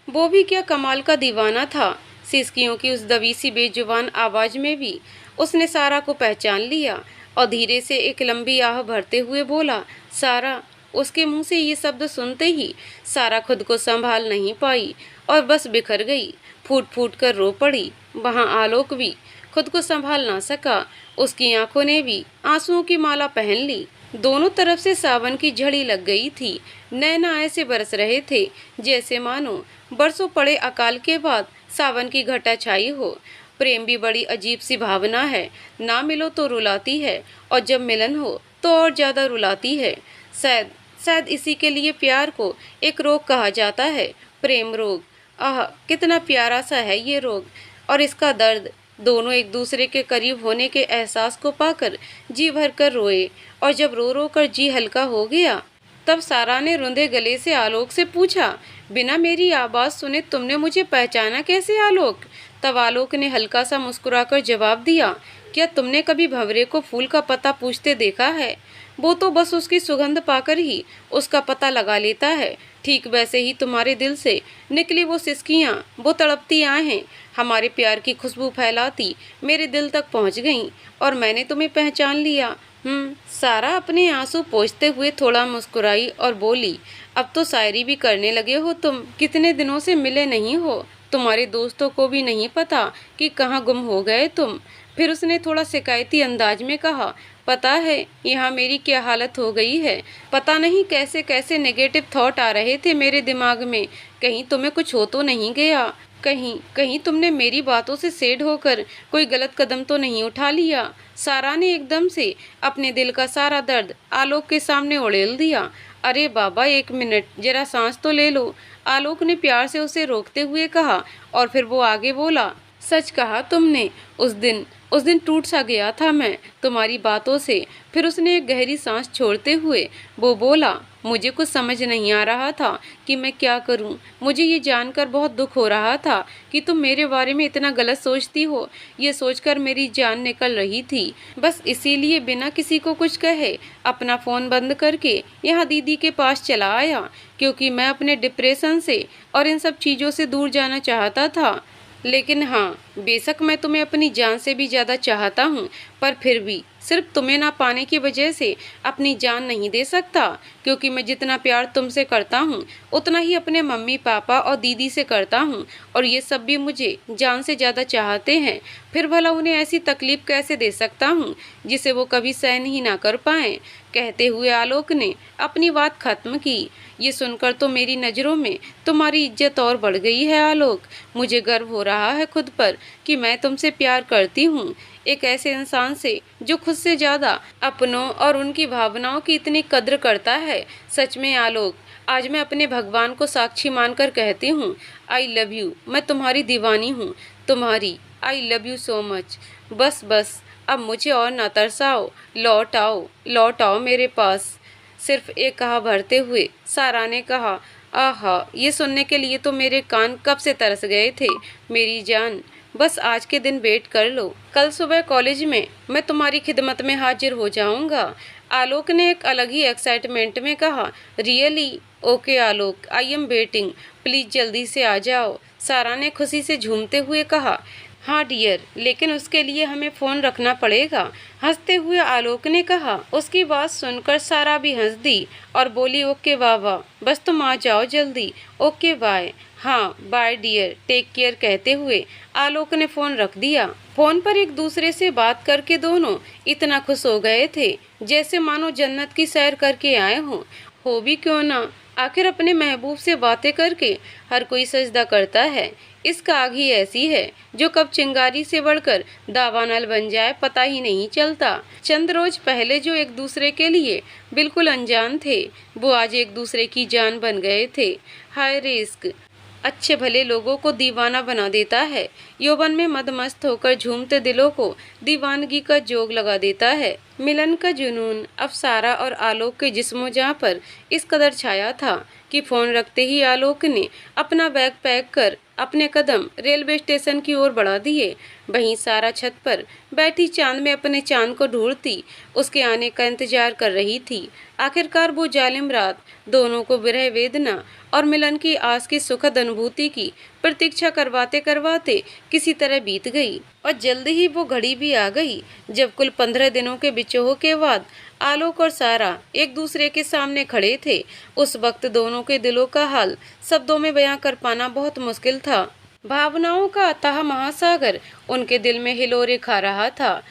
Speaker 1: वो भी क्या कमाल का दीवाना था। सिसकियों की उस दबी सी बेजुबान आवाज में भी उसने सारा को पहचान लिया और धीरे से एक लंबी आह भरते हुए बोला, सारा। उसके मुंह से ये शब्द सुनते ही सारा खुद को संभाल नहीं पाई और बस बिखर गई, फूट फूट कर रो पड़ी। वहाँ आलोक भी खुद को संभाल ना सका। उसकी आंखों ने भी आंसुओं की माला पहन ली। दोनों तरफ से सावन की झड़ी लग गई थी। नैना ऐसे बरस रहे थे जैसे मानो बरसों पड़े अकाल के बाद सावन की घटा छाई हो। प्रेम भी बड़ी अजीब सी भावना है। ना मिलो तो रुलाती है और जब मिलन हो तो और ज्यादा रुलाती है। शायद शायद इसी के लिए प्यार को एक रोग कहा जाता है, प्रेम रोग। आह, कितना प्यारा सा है ये रोग और इसका दर्द। दोनों एक दूसरे के करीब होने के एहसास को पाकर जी भर कर रोए और जब रो रो कर जी हल्का हो गया तब सारा ने रुंधे गले से आलोक से पूछा, बिना मेरी आवाज़ सुने तुमने मुझे पहचाना कैसे आलोक? तब आलोक ने हल्का सा मुस्कुराकर जवाब दिया, क्या तुमने कभी भंवरे को फूल का पता पूछते देखा है? वो तो बस उसकी सुगंध पाकर ही उसका पता लगा लेता है। ठीक वैसे ही तुम्हारे दिल से निकली वो सिसकियाँ, वो तड़पती आहें हमारे प्यार की खुशबू फैलाती मेरे दिल तक पहुँच गईं और मैंने तुम्हें पहचान लिया। सारा अपने आंसू पोंछते हुए थोड़ा मुस्कुराई और बोली, अब तो शायरी भी करने लगे हो तुम। कितने दिनों से मिले नहीं हो, तुम्हारे दोस्तों को भी नहीं पता कि कहाँ गुम हो गए तुम। फिर उसने थोड़ा शिकायती अंदाज में कहा, पता है यहाँ मेरी क्या हालत हो गई है। पता नहीं कैसे कैसे नेगेटिव थॉट आ रहे थे मेरे दिमाग में। कहीं तुम्हें कुछ हो तो नहीं गया? कहीं कहीं तुमने मेरी बातों से सेड होकर कोई गलत कदम तो नहीं उठा लिया? सारा ने एकदम से अपने दिल का सारा दर्द आलोक के सामने उड़ेल दिया। अरे बाबा, एक मिनट, जरा सांस तो ले लो, आलोक ने प्यार से उसे रोकते हुए कहा। और फिर वो आगे बोला, सच कहा तुमने। उस दिन टूट सा गया था मैं तुम्हारी बातों से। फिर उसने एक गहरी सांस छोड़ते हुए वो बोला, मुझे कुछ समझ नहीं आ रहा था कि मैं क्या करूं। मुझे ये जानकर बहुत दुख हो रहा था कि तुम मेरे बारे में इतना गलत सोचती हो। ये सोचकर मेरी जान निकल रही थी। बस इसीलिए बिना किसी को कुछ कहे अपना फ़ोन बंद करके यहाँ दीदी के पास चला आया, क्योंकि मैं अपने डिप्रेशन से और इन सब चीज़ों से दूर जाना चाहता था। लेकिन हाँ, बेशक मैं तुम्हें अपनी जान से भी ज़्यादा चाहता हूँ, पर फिर भी सिर्फ तुम्हें ना पाने की वजह से अपनी जान नहीं दे सकता, क्योंकि मैं जितना प्यार तुमसे करता हूँ उतना ही अपने मम्मी पापा और दीदी से करता हूँ, और ये सब भी मुझे जान से ज़्यादा चाहते हैं। फिर भला उन्हें ऐसी तकलीफ़ कैसे दे सकता हूँ जिसे वो कभी सहन ही ना कर पाएँ। कहते हुए आलोक ने अपनी बात खत्म की। ये सुनकर तो मेरी नज़रों में तुम्हारी इज्जत और बढ़ गई है आलोक। मुझे गर्व हो रहा है खुद पर कि मैं तुमसे प्यार करती हूँ, एक ऐसे इंसान से जो खुद से ज़्यादा अपनों और उनकी भावनाओं की इतनी कद्र करता है। सच में आलोक, आज मैं अपने भगवान को साक्षी मानकर कहती हूँ, आई लव यू। मैं तुम्हारी दीवानी हूँ, तुम्हारी। आई लव यू सो मच। बस बस, अब मुझे और ना तरसाओ, लौट आओ मेरे पास। सिर्फ एक आह भरते हुए सारा ने कहा, आहा, ये सुनने के लिए तो मेरे कान कब से तरस गए थे मेरी जान। बस आज के दिन वेट कर लो, कल सुबह कॉलेज में मैं तुम्हारी खिदमत में हाजिर हो जाऊंगा। आलोक ने एक अलग ही एक्साइटमेंट में कहा। Really? Okay Alok, I am waiting, please जल्दी से आ जाओ, सारा ने खुशी से झूमते हुए कहा। हाँ डियर, लेकिन उसके लिए हमें फ़ोन रखना पड़ेगा, हंसते हुए आलोक ने कहा। उसकी बात सुनकर सारा भी हंस दी और बोली, ओके बाबा, बस तुम आ जाओ जल्दी। Okay bye. हाँ बाय डियर, टेक केयर, कहते हुए आलोक ने फ़ोन रख दिया। फ़ोन पर एक दूसरे से बात करके दोनों इतना खुश हो गए थे जैसे मानो जन्नत की सैर करके आए हों। हो भी क्यों ना, आखिर अपने महबूब से बातें करके हर कोई सजदा करता है। इसका आग ही ऐसी है जो कब चिंगारी से बढ़कर दावानल बन जाए पता ही नहीं चलता। चंद रोज पहले जो एक दूसरे के लिए बिल्कुल अनजान थे, वो आज एक दूसरे की जान बन गए थे। हाय रे इश्क अच्छे भले लोगों को दीवाना बना देता है। यौवन में मदमस्त होकर झूमते दिलों को दीवानगी का जोग लगा देता है। मिलन का जुनून अब सारा और आलोक के जिस्मों जहाँ पर इस कदर छाया था कि फोन रखते ही आलोक ने अपना बैग पैक कर अपने कदम रेलवे स्टेशन की ओर बढ़ा दिए। वहीं सारा छत पर बैठी चांद में अपने चांद को ढूंढती उसके आने का इंतजार कर रही थी। आखिरकार वो जालिम रात दोनों को विरह वेदना और मिलन की आस की सुखद अनुभूति की प्रतीक्षा करवाते करवाते किसी तरह बीत गई। और जल्दी ही वो घड़ी भी आ गई जब कुल 15 दिनों के बिछोह के बाद आलोक और सारा एक दूसरे के सामने खड़े थे। उस वक्त दोनों के दिलों का हाल शब्दों में बयां कर पाना बहुत मुश्किल था। भावनाओं का अथाह महासागर उनके दिल में हिलोरे खा रहा था।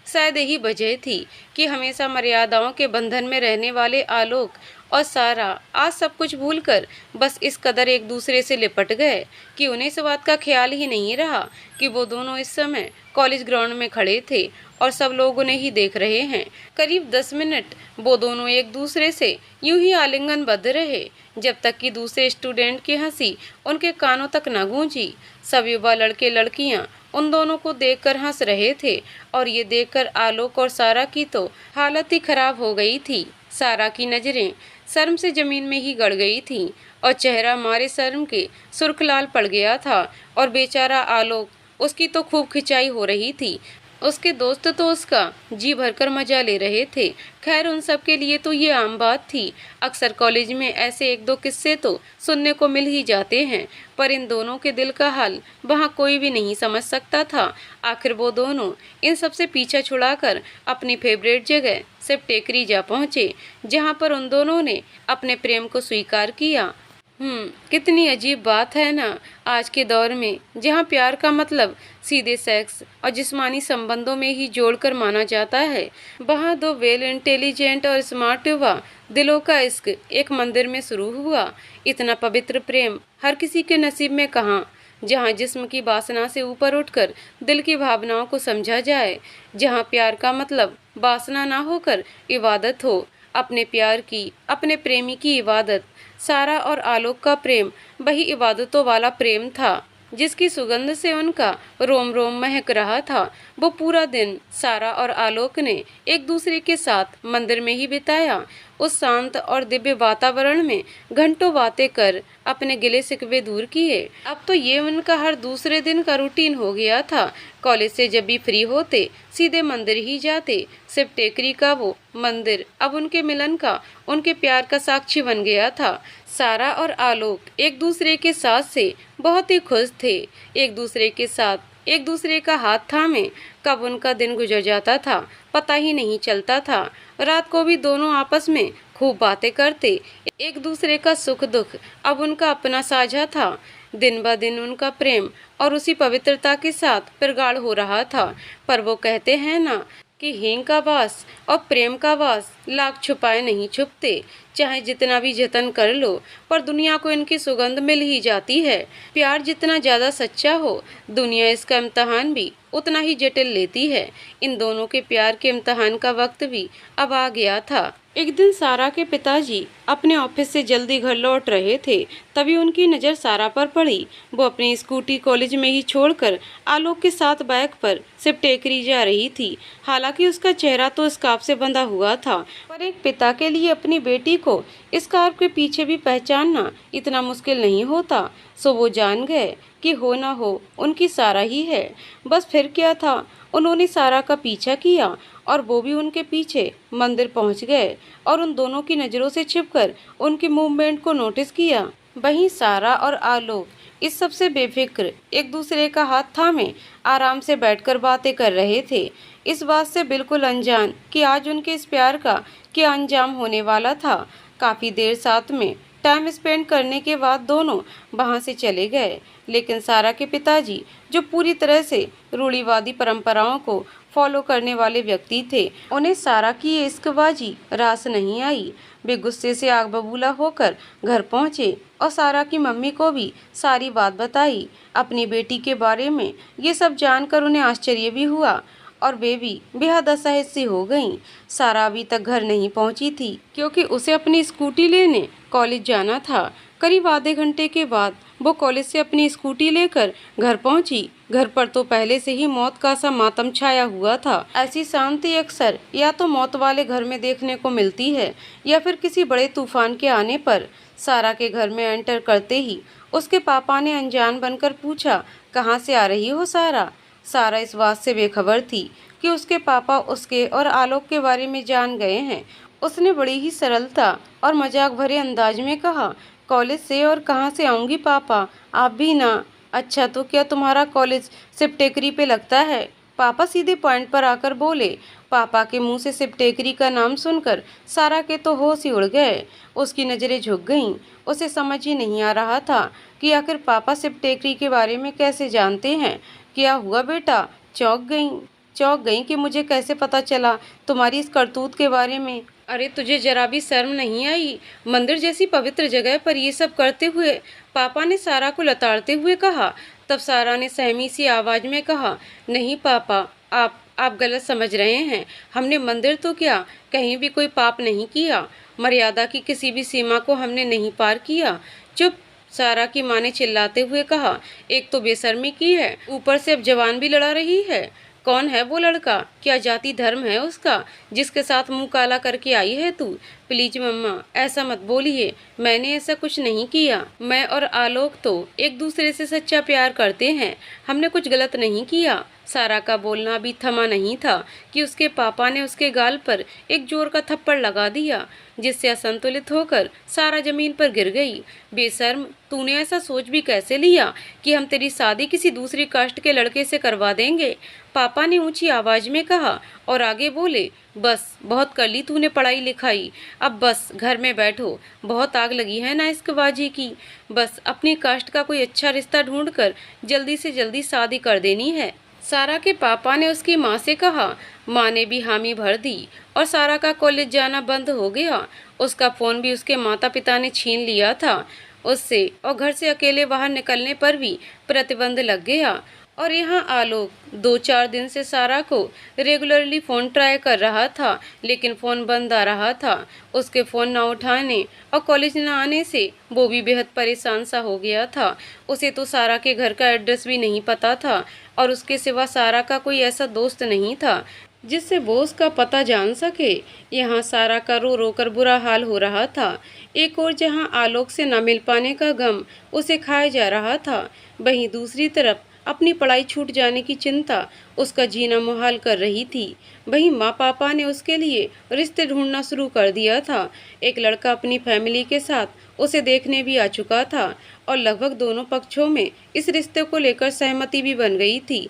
Speaker 1: शायद यही वजह थी कि हमेशा मर्यादाओं के बंधन में रहने वाले आलोक और सारा आज सब कुछ भूलकर बस इस कदर एक दूसरे से लिपट गए कि उन्हें इस बात का ख्याल ही नहीं रहा कि वो दोनों इस समय कॉलेज ग्राउंड में खड़े थे और सब लोग उन्हें ही देख रहे हैं। करीब 10 मिनट वो दोनों एक दूसरे से यूं ही आलिंगनबद्ध रहे जब तक कि दूसरे स्टूडेंट की हंसी उनके कानों तक न गूंजी। सब युवा लड़के लड़कियां उन दोनों को देखकर हंस रहे थे और ये देखकर आलोक और सारा की तो हालत ही खराब हो गई थी। सारा की नजरें शर्म से जमीन में ही गड़ गई थीं और चेहरा मारे शर्म के सुर्ख लाल पड़ गया था। और बेचारा आलोक उसकी तो खूब खिंचाई हो रही थी। उसके दोस्त तो उसका जी भरकर मजा ले रहे थे। खैर उन सब के लिए तो ये आम बात थी। अक्सर कॉलेज में ऐसे एक दो किस्से तो सुनने को मिल ही जाते हैं, पर इन दोनों के दिल का हाल वहाँ कोई भी नहीं समझ सकता था। आखिर वो दोनों इन सब से पीछा छुड़ाकर अपनी फेवरेट जगह सिर्फ टेकरी जा पहुँचे, जहाँ पर उन दोनों ने अपने प्रेम को स्वीकार किया। कितनी अजीब बात है ना, आज के दौर में जहाँ प्यार का मतलब सीधे सेक्स और जिस्मानी संबंधों में ही जोड़कर माना जाता है, वहाँ दो वेल इंटेलिजेंट और स्मार्ट युवा दिलों का इश्क एक मंदिर में शुरू हुआ। इतना पवित्र प्रेम हर किसी के नसीब में कहाँ, जहाँ जिस्म की वासना से ऊपर उठकर दिल की भावनाओं को समझा जाए, जहाँ प्यार का मतलब वासना ना होकर इबादत हो, अपने प्यार की, अपने प्रेमी की इबादत। सारा और आलोक का प्रेम वही इबादतों वाला प्रेम था जिसकी सुगंध से उनका रोम रोम महक रहा था। वो पूरा दिन सारा और आलोक ने एक दूसरे के साथ मंदिर में ही बिताया। उस शांत और दिव्य वातावरण में घंटों बातें कर अपने गिले शिकवे दूर किए। अब तो ये उनका हर दूसरे दिन का रूटीन हो गया था। कॉलेज से जब भी फ्री होते सीधे मंदिर ही जाते। सिर्फ टेकरी का वो मंदिर अब उनके मिलन का, उनके प्यार का साक्षी बन गया था। सारा और आलोक एक दूसरे के साथ से बहुत ही खुश थे। एक दूसरे के साथ एक दूसरे का हाथ थामे कब उनका दिन गुजर जाता था पता ही नहीं चलता था। रात को भी दोनों आपस में खूब बातें करते। एक दूसरे का सुख दुख अब उनका अपना साझा था। दिन ब दिन उनका प्रेम और उसी पवित्रता के साथ प्रगाढ़ हो रहा था। पर वो कहते हैं ना कि हींग का वास और प्रेम का वास लाख छुपाए नहीं छुपते। चाहे जितना भी जतन कर लो पर दुनिया को इनकी सुगंध मिल ही जाती है। प्यार जितना ज़्यादा सच्चा हो, दुनिया इसका इम्तहान भी उतना ही जटिल लेती है। इन दोनों के प्यार के इम्तहान का वक्त भी अब आ गया था। एक दिन सारा के पिताजी अपने ऑफिस से जल्दी घर लौट रहे थे, तभी उनकी नज़र सारा पर पड़ी। वो अपनी स्कूटी कॉलेज में ही छोड़कर आलोक के साथ बाइक पर सिर्फ टेकरी जा रही थी। हालांकि उसका चेहरा तो स्कार्फ से बंधा हुआ था, पर एक पिता के लिए अपनी बेटी को स्कार्फ के पीछे भी पहचानना इतना मुश्किल नहीं होता। सो वो जान गए कि हो ना हो उनकी सारा ही है। बस फिर क्या था, उन्होंने सारा का पीछा किया और वो भी उनके पीछे मंदिर पहुंच गए और उन दोनों की नज़रों से छिपकर उनकी मूवमेंट को नोटिस किया। वहीं सारा और आलोक इस सब से बेफिक्र एक दूसरे का हाथ थामे आराम से बैठकर बातें कर रहे थे, इस बात से बिल्कुल अनजान कि आज उनके इस प्यार का क्या अंजाम होने वाला था। काफ़ी देर साथ में टाइम स्पेंड करने के बाद दोनों वहाँ से चले गए, लेकिन सारा के पिताजी जो पूरी तरह से रूढ़िवादी परंपराओं को फॉलो करने वाले व्यक्ति थे। उन्हें सारा की ये इश्कबाजी रास नहीं आई। वे गुस्से से आग बबूला होकर घर पहुंचे और सारा की मम्मी को भी सारी बात बताई अपनी बेटी के बारे में। ये सब जानकर उन्हें आश्चर्य भी हुआ और वे भी बेहद असहज सी हो गईं। सारा अभी तक घर नहीं पहुंची थी क्योंकि उसे अपनी स्कूटी लेने कॉलेज जाना था। करीब आधे घंटे के बाद वो कॉलेज से अपनी स्कूटी लेकर घर पहुंची। घर पर तो पहले से ही मौत का सा मातम छाया हुआ था। ऐसी शांति अक्सर या तो मौत वाले घर में देखने को मिलती है या फिर किसी बड़े तूफान के आने पर। सारा के घर में एंटर करते ही उसके पापा ने अनजान बनकर पूछा, कहाँ से आ रही हो सारा? सारा इस बात से बेखबर थी कि उसके पापा उसके और आलोक के बारे में जान गए हैं। उसने बड़ी ही सरलता और मजाक भरे अंदाज में कहा, कॉलेज से? और कहाँ से आऊँगी पापा, आप भी ना। अच्छा, तो क्या तुम्हारा कॉलेज सिर्फ टेकरी पे लगता है? पापा सीधे पॉइंट पर आकर बोले। पापा के मुंह से सिर्फ टेकरी का नाम सुनकर सारा के तो होश ही उड़ गए। उसकी नज़रें झुक गईं। उसे समझ ही नहीं आ रहा था कि आखिर पापा सिर्फ टेकरी के बारे में कैसे जानते हैं। क्या हुआ बेटा? चौंक गई कि मुझे कैसे पता चला तुम्हारी इस करतूत के बारे में? अरे तुझे जरा भी शर्म नहीं आई? मंदिर जैसी पवित्र जगह पर ये सब करते हुए? पापा ने सारा को लताड़ते हुए कहा। तब सारा ने सहमी सी आवाज में कहा, नहीं पापा, आप गलत समझ रहे हैं। हमने मंदिर तो क्या, कहीं भी कोई पाप नहीं किया। मर्यादा की किसी भी सीमा को हमने नहीं पार किया। चुप, सारा की माँ ने चिल्लाते हुए कहा। एक तो बेशर्मी की है, ऊपर से अब जवान भी लड़ा रही है। कौन है वो लड़का? क्या जाति धर्म है उसका जिसके साथ मुंह काला करके आई है तू? प्लीज मम्मा, ऐसा मत बोलिए। मैंने ऐसा कुछ नहीं किया। मैं और आलोक तो एक दूसरे से सच्चा प्यार करते हैं। हमने कुछ गलत नहीं किया। सारा का बोलना भी थमा नहीं था कि उसके पापा ने उसके गाल पर एक जोर का थप्पड़ लगा दिया, जिससे असंतुलित होकर सारा जमीन पर गिर गई। बेशर्म, तूने ऐसा सोच भी कैसे लिया कि हम तेरी शादी किसी दूसरी कास्ट के लड़के से करवा देंगे? पापा ने ऊंची आवाज में कहा और आगे बोले, बस बहुत कर ली तूने पढ़ाई लिखाई, अब बस घर में बैठो। बहुत आग लगी है ना इश्कबाजी की। बस अपनी कास्ट का कोई अच्छा रिश्ता ढूंढकर जल्दी से जल्दी शादी कर देनी है। सारा के पापा ने उसकी माँ से कहा। माँ ने भी हामी भर दी और सारा का कॉलेज जाना बंद हो गया। उसका फ़ोन भी उसके माता पिता ने छीन लिया था उससे, और घर से अकेले बाहर निकलने पर भी प्रतिबंध लग गया। और यहाँ आलोक 2-4 दिन से सारा को रेगुलरली फ़ोन ट्राई कर रहा था, लेकिन फ़ोन बंद आ रहा था। उसके फ़ोन ना उठाने और कॉलेज ना आने से वो भी बेहद परेशान सा हो गया था। उसे तो सारा के घर का एड्रेस भी नहीं पता था और उसके सिवा सारा का कोई ऐसा दोस्त नहीं था जिससे वो उसका पता जान सके। यहाँ सारा का रो रो कर बुरा हाल हो रहा था। एक और जहाँ आलोक से न मिल पाने का गम उसे खाया जा रहा था, वहीं दूसरी तरफ अपनी पढ़ाई छूट जाने की चिंता उसका जीना मुहाल कर रही थी। वहीं माँ पापा ने उसके लिए रिश्ते ढूंढना शुरू कर दिया था। एक लड़का अपनी फैमिली के साथ उसे देखने भी आ चुका था और लगभग दोनों पक्षों में इस रिश्ते को लेकर सहमति भी बन गई थी।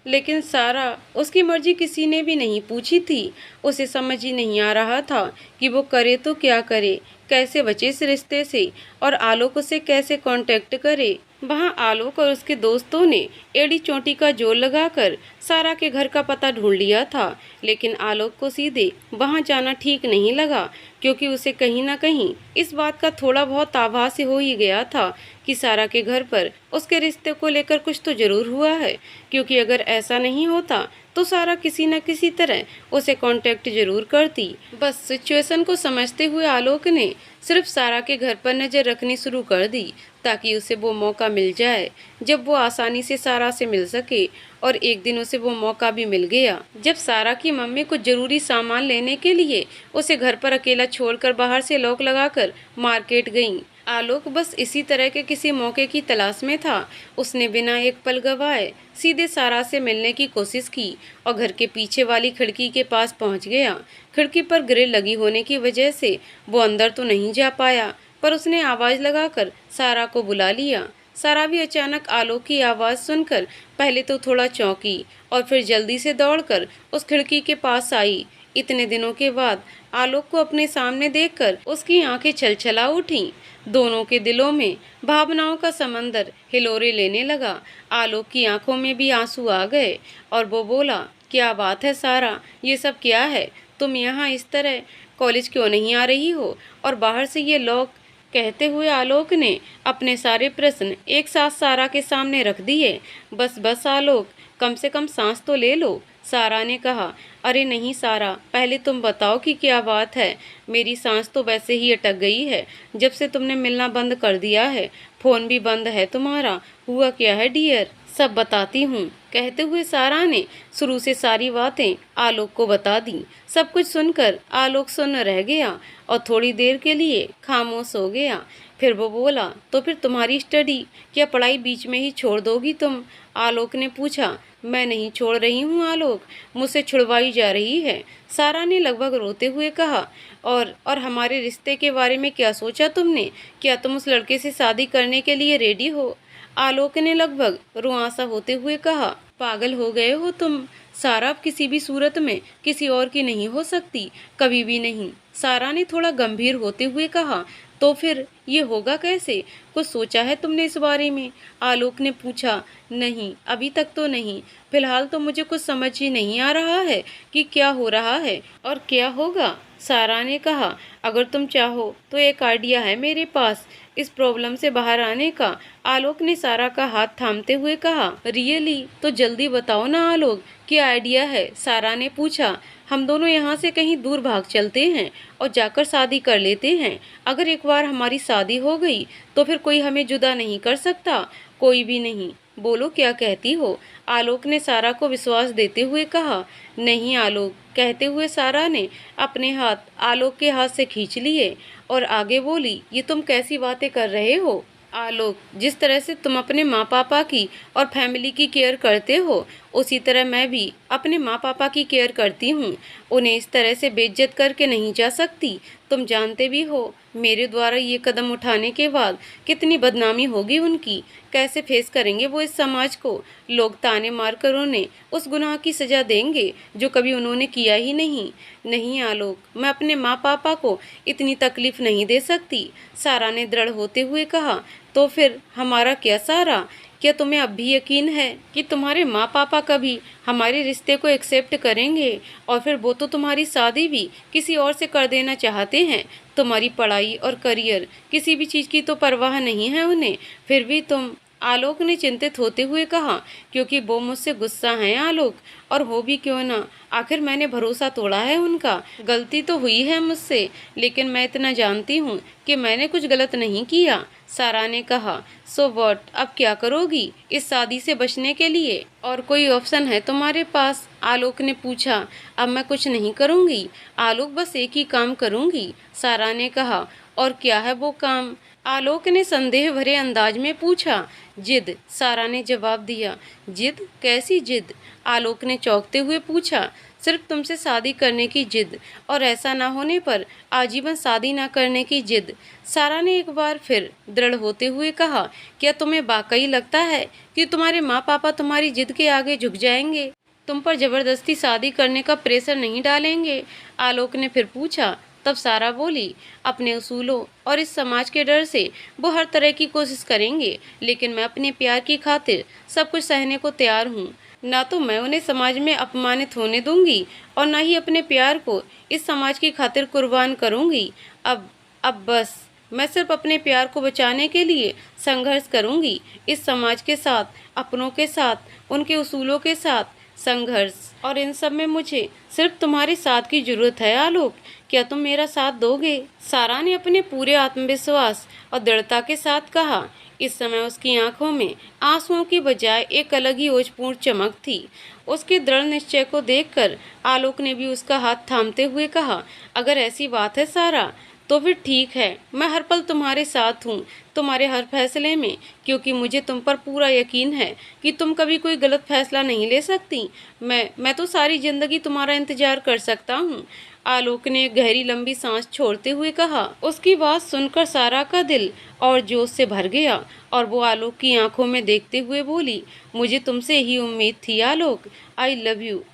Speaker 1: लेकिन सारा, उसकी मर्जी किसी ने भी नहीं पूछी थी। उसे समझ ही नहीं आ रहा था कि वो करे तो क्या करे, कैसे बचे इस रिश्ते से और आलोक उसे कैसे कांटेक्ट करे। वहाँ आलोक और उसके दोस्तों ने एड़ी चोटी का जोर लगाकर सारा के घर का पता ढूंढ लिया था, लेकिन आलोक को सीधे वहाँ जाना ठीक नहीं लगा, क्योंकि उसे कहीं ना कहीं इस बात का थोड़ा बहुत आभास हो ही गया था कि सारा के घर पर उसके रिश्ते को लेकर कुछ तो जरूर हुआ है। क्योंकि अगर ऐसा नहीं होता तो सारा किसी न किसी तरह उसे कांटेक्ट जरूर करती। बस सिचुएशन को समझते हुए आलोक ने सिर्फ सारा के घर पर नज़र रखनी शुरू कर दी, ताकि उसे वो मौका मिल जाए जब वो आसानी से सारा से मिल सके। और एक दिन उसे वो मौका भी मिल गया, जब सारा की मम्मी कुछ ज़रूरी सामान लेने के लिए उसे घर पर अकेला छोड़कर बाहर से लॉक लगाकर मार्केट गईं। आलोक बस इसी तरह के किसी मौके की तलाश में था। उसने बिना एक पल गवाए सीधे सारा से मिलने की कोशिश की और घर के पीछे वाली खिड़की के पास पहुंच गया। खिड़की पर ग्रिल लगी होने की वजह से वो अंदर तो नहीं जा पाया, पर उसने आवाज़ लगाकर सारा को बुला लिया। सारा भी अचानक आलोक की आवाज़ सुनकर पहले तो थोड़ा चौंकी और फिर जल्दी से दौड़कर उस खिड़की के पास आई। इतने दिनों के बाद आलोक को अपने सामने देखकर उसकी आंखें छलछला उठीं। दोनों के दिलों में भावनाओं का समंदर हिलोरे लेने लगा। आलोक की आंखों में भी आंसू आ गए और वो बोला, क्या बात है सारा, ये सब क्या है? तुम यहाँ इस तरह कॉलेज क्यों नहीं आ रही हो? और बाहर से ये लोग, कहते हुए आलोक ने अपने सारे प्रश्न एक साथ सारा के सामने रख दिए। बस बस आलोक, कम से कम सांस तो ले लो, सारा ने कहा। अरे नहीं सारा, पहले तुम बताओ कि क्या बात है। मेरी सांस तो वैसे ही अटक गई है जब से तुमने मिलना बंद कर दिया है। फोन भी बंद है तुम्हारा। हुआ क्या है डियर? सब बताती हूँ, कहते हुए सारा ने शुरू से सारी बातें आलोक को बता दी। सब कुछ सुनकर आलोक सुन्न रह गया और थोड़ी देर के लिए खामोश हो गया। फिर वो बोला, तो फिर तुम्हारी स्टडी, क्या पढ़ाई बीच में ही छोड़ दोगी तुम? आलोक ने पूछा। मैं नहीं छोड़ रही हूँ आलोक, मुझसे छुड़वाई जा रही है, सारा ने लगभग रोते हुए कहा। और हमारे रिश्ते के बारे में क्या सोचा तुमने? क्या तुम उस लड़के से शादी करने के लिए रेडी हो? आलोक ने लगभग रुआंसा होते हुए कहा। पागल हो गए हो तुम सारा, अब किसी भी सूरत में किसी और की नहीं हो सकती, कभी भी नहीं, सारा ने थोड़ा गंभीर होते हुए कहा। तो फिर ये होगा कैसे? कुछ सोचा है तुमने इस बारे में? आलोक ने पूछा। नहीं, अभी तक तो नहीं। फिलहाल तो मुझे कुछ समझ ही नहीं आ रहा है कि क्या हो रहा है और क्या होगा, सारा ने कहा। अगर तुम चाहो तो एक आइडिया है मेरे पास इस प्रॉब्लम से बाहर आने का, आलोक ने सारा का हाथ थामते हुए कहा। रियली? तो जल्दी बताओ ना आलोक, क्या आइडिया है? सारा ने पूछा। हम दोनों यहाँ से कहीं दूर भाग चलते हैं और जाकर शादी कर लेते हैं। अगर एक बार हमारी शादी हो गई तो फिर कोई हमें जुदा नहीं कर सकता, कोई भी नहीं। बोलो क्या कहती हो? आलोक ने सारा को विश्वास देते हुए कहा। नहीं आलोक, कहते हुए सारा ने अपने हाथ आलोक के हाथ से खींच लिए और आगे बोली। ये तुम कैसी बातें कर रहे हो आलोक? जिस तरह से तुम अपने माँ पापा की और फैमिली की केयर करते हो, उसी तरह मैं भी अपने माँ पापा की केयर करती हूँ। उन्हें इस तरह से बेइज्जत करके नहीं जा सकती। तुम जानते भी हो मेरे द्वारा ये कदम उठाने के बाद कितनी बदनामी होगी उनकी। कैसे फेस करेंगे वो इस समाज को? लोग ताने मारकर उन्हें उस गुनाह की सज़ा देंगे जो कभी उन्होंने किया ही नहीं। नहीं आलोक, मैं अपने माँ पापा को इतनी तकलीफ नहीं दे सकती, सारा ने दृढ़ होते हुए कहा। तो फिर हमारा क्या सारा? क्या तुम्हें अब भी यकीन है कि तुम्हारे माँ पापा कभी हमारे रिश्ते को एक्सेप्ट करेंगे? और फिर वो तो तुम्हारी शादी भी किसी और से कर देना चाहते हैं। तुम्हारी पढ़ाई और करियर, किसी भी चीज़ की तो परवाह नहीं है उन्हें। फिर भी तुम, आलोक ने चिंतित होते हुए कहा। क्योंकि वो मुझसे गुस्सा हैं आलोक, और हो भी क्यों ना, आखिर मैंने भरोसा तोड़ा है उनका। गलती तो हुई है मुझसे, लेकिन मैं इतना जानती हूँ कि मैंने कुछ गलत नहीं किया, सारा ने कहा। सो व्हाट, अब क्या करोगी इस शादी से बचने के लिए? और कोई ऑप्शन है तुम्हारे पास? आलोक ने पूछा। अब मैं कुछ नहीं करूँगी आलोक, बस एक ही काम करूँगी, सारा ने कहा। और क्या है वो काम? आलोक ने संदेह भरे अंदाज में पूछा। जिद, सारा ने जवाब दिया। जिद? कैसी जिद? आलोक ने चौंकते हुए पूछा। सिर्फ तुमसे शादी करने की जिद, और ऐसा ना होने पर आजीवन शादी ना करने की जिद, सारा ने एक बार फिर दृढ़ होते हुए कहा। क्या तुम्हें वाकई लगता है कि तुम्हारे माँ पापा तुम्हारी जिद के आगे झुक जाएंगे? तुम पर जबरदस्ती शादी करने का प्रेशर नहीं डालेंगे? आलोक ने फिर पूछा। तब सारा बोली। अपने उसूलों और इस समाज के डर से वो हर तरह की कोशिश करेंगे, लेकिन मैं अपने प्यार की खातिर सब कुछ सहने को तैयार हूँ। ना तो मैं उन्हें समाज में अपमानित होने दूंगी और ना ही अपने प्यार को इस समाज की खातिर कुर्बान करूंगी। अब बस मैं सिर्फ अपने प्यार को बचाने के लिए संघर्ष करूंगी, इस समाज के साथ, अपनों के साथ, उनके उसूलों के साथ संघर्ष। और इन सब में मुझे सिर्फ तुम्हारे साथ की जरूरत है आलोक, क्या तुम मेरा साथ दोगे? सारा ने अपने पूरे आत्मविश्वास और दृढ़ता के साथ कहा। इस समय उसकी आंखों में आंसुओं की बजाय एक अलग ही ओजपूर्ण चमक थी। उसके दृढ़ निश्चय को देखकर आलोक ने भी उसका हाथ थामते हुए कहा। अगर ऐसी बात है सारा, तो फिर ठीक है, मैं हर पल तुम्हारे साथ हूँ, तुम्हारे हर फैसले में, क्योंकि मुझे तुम पर पूरा यकीन है कि तुम कभी कोई गलत फैसला नहीं ले सकती। मैं तो सारी जिंदगी तुम्हारा इंतजार कर सकता हूँ, आलोक ने गहरी लंबी सांस छोड़ते हुए कहा। उसकी बात सुनकर सारा का दिल और जोश से भर गया और वो आलोक की आंखों में देखते हुए बोली। मुझे तुमसे यही उम्मीद थी Alok. I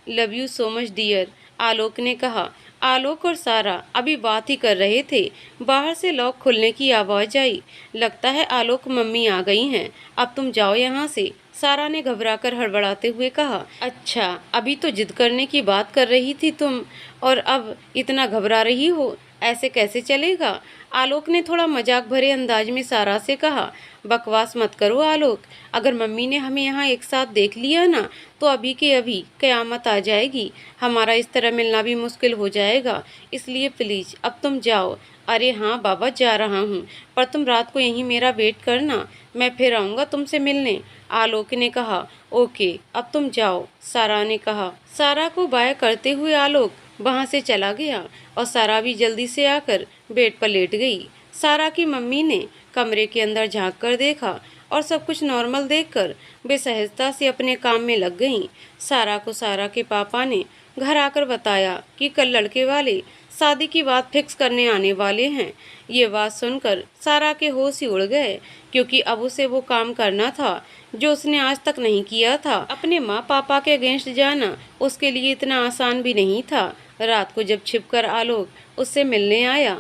Speaker 1: love you so much dear, Alok ने कहा। आलोक और सारा अभी बात ही कर रहे थे। बाहर से लॉक खुलने की आवाज आई। लगता है आलोक मम्मी आ गई हैं। अब तुम जाओ यहाँ से, सारा ने घबराकर हड़बड़ाते हुए कहा। अच्छा, अभी तो जिद करने की बात कर रही थी तुम, और अब इतना घबरा रही हो? ऐसे कैसे चलेगा? आलोक ने थोड़ा मजाक भरे अंदाज में सारा से कहा। बकवास मत करो आलोक, अगर मम्मी ने हमें यहाँ एक साथ देख लिया ना, तो अभी के अभी कयामत आ जाएगी। हमारा इस तरह मिलना भी मुश्किल हो जाएगा, इसलिए प्लीज अब तुम जाओ। अरे हाँ बाबा, जा रहा हूँ, पर तुम रात को यहीं मेरा वेट करना, मैं फिर आऊँगा तुमसे मिलने, आलोक ने कहा। ओके, अब तुम जाओ, सारा ने कहा। सारा को बाय करते हुए आलोक वहाँ से चला गया और सारा भी जल्दी से आकर बेड पर लेट गई। सारा की मम्मी ने कमरे के अंदर झांक कर देखा और सब कुछ नॉर्मल देखकर वे सहजता से अपने काम में लग गईं। सारा को सारा के पापा ने घर आकर बताया कि कल लड़के वाले शादी की बात फिक्स करने आने वाले हैं। ये बात सुनकर सारा के होश ही उड़ गए, क्योंकि अब उसे वो काम करना था जो उसने आज तक नहीं किया था। अपने माँ पापा के अगेंस्ट जाना उसके लिए इतना आसान भी नहीं था। रात को जब छिपकर आलोक उससे मिलने आया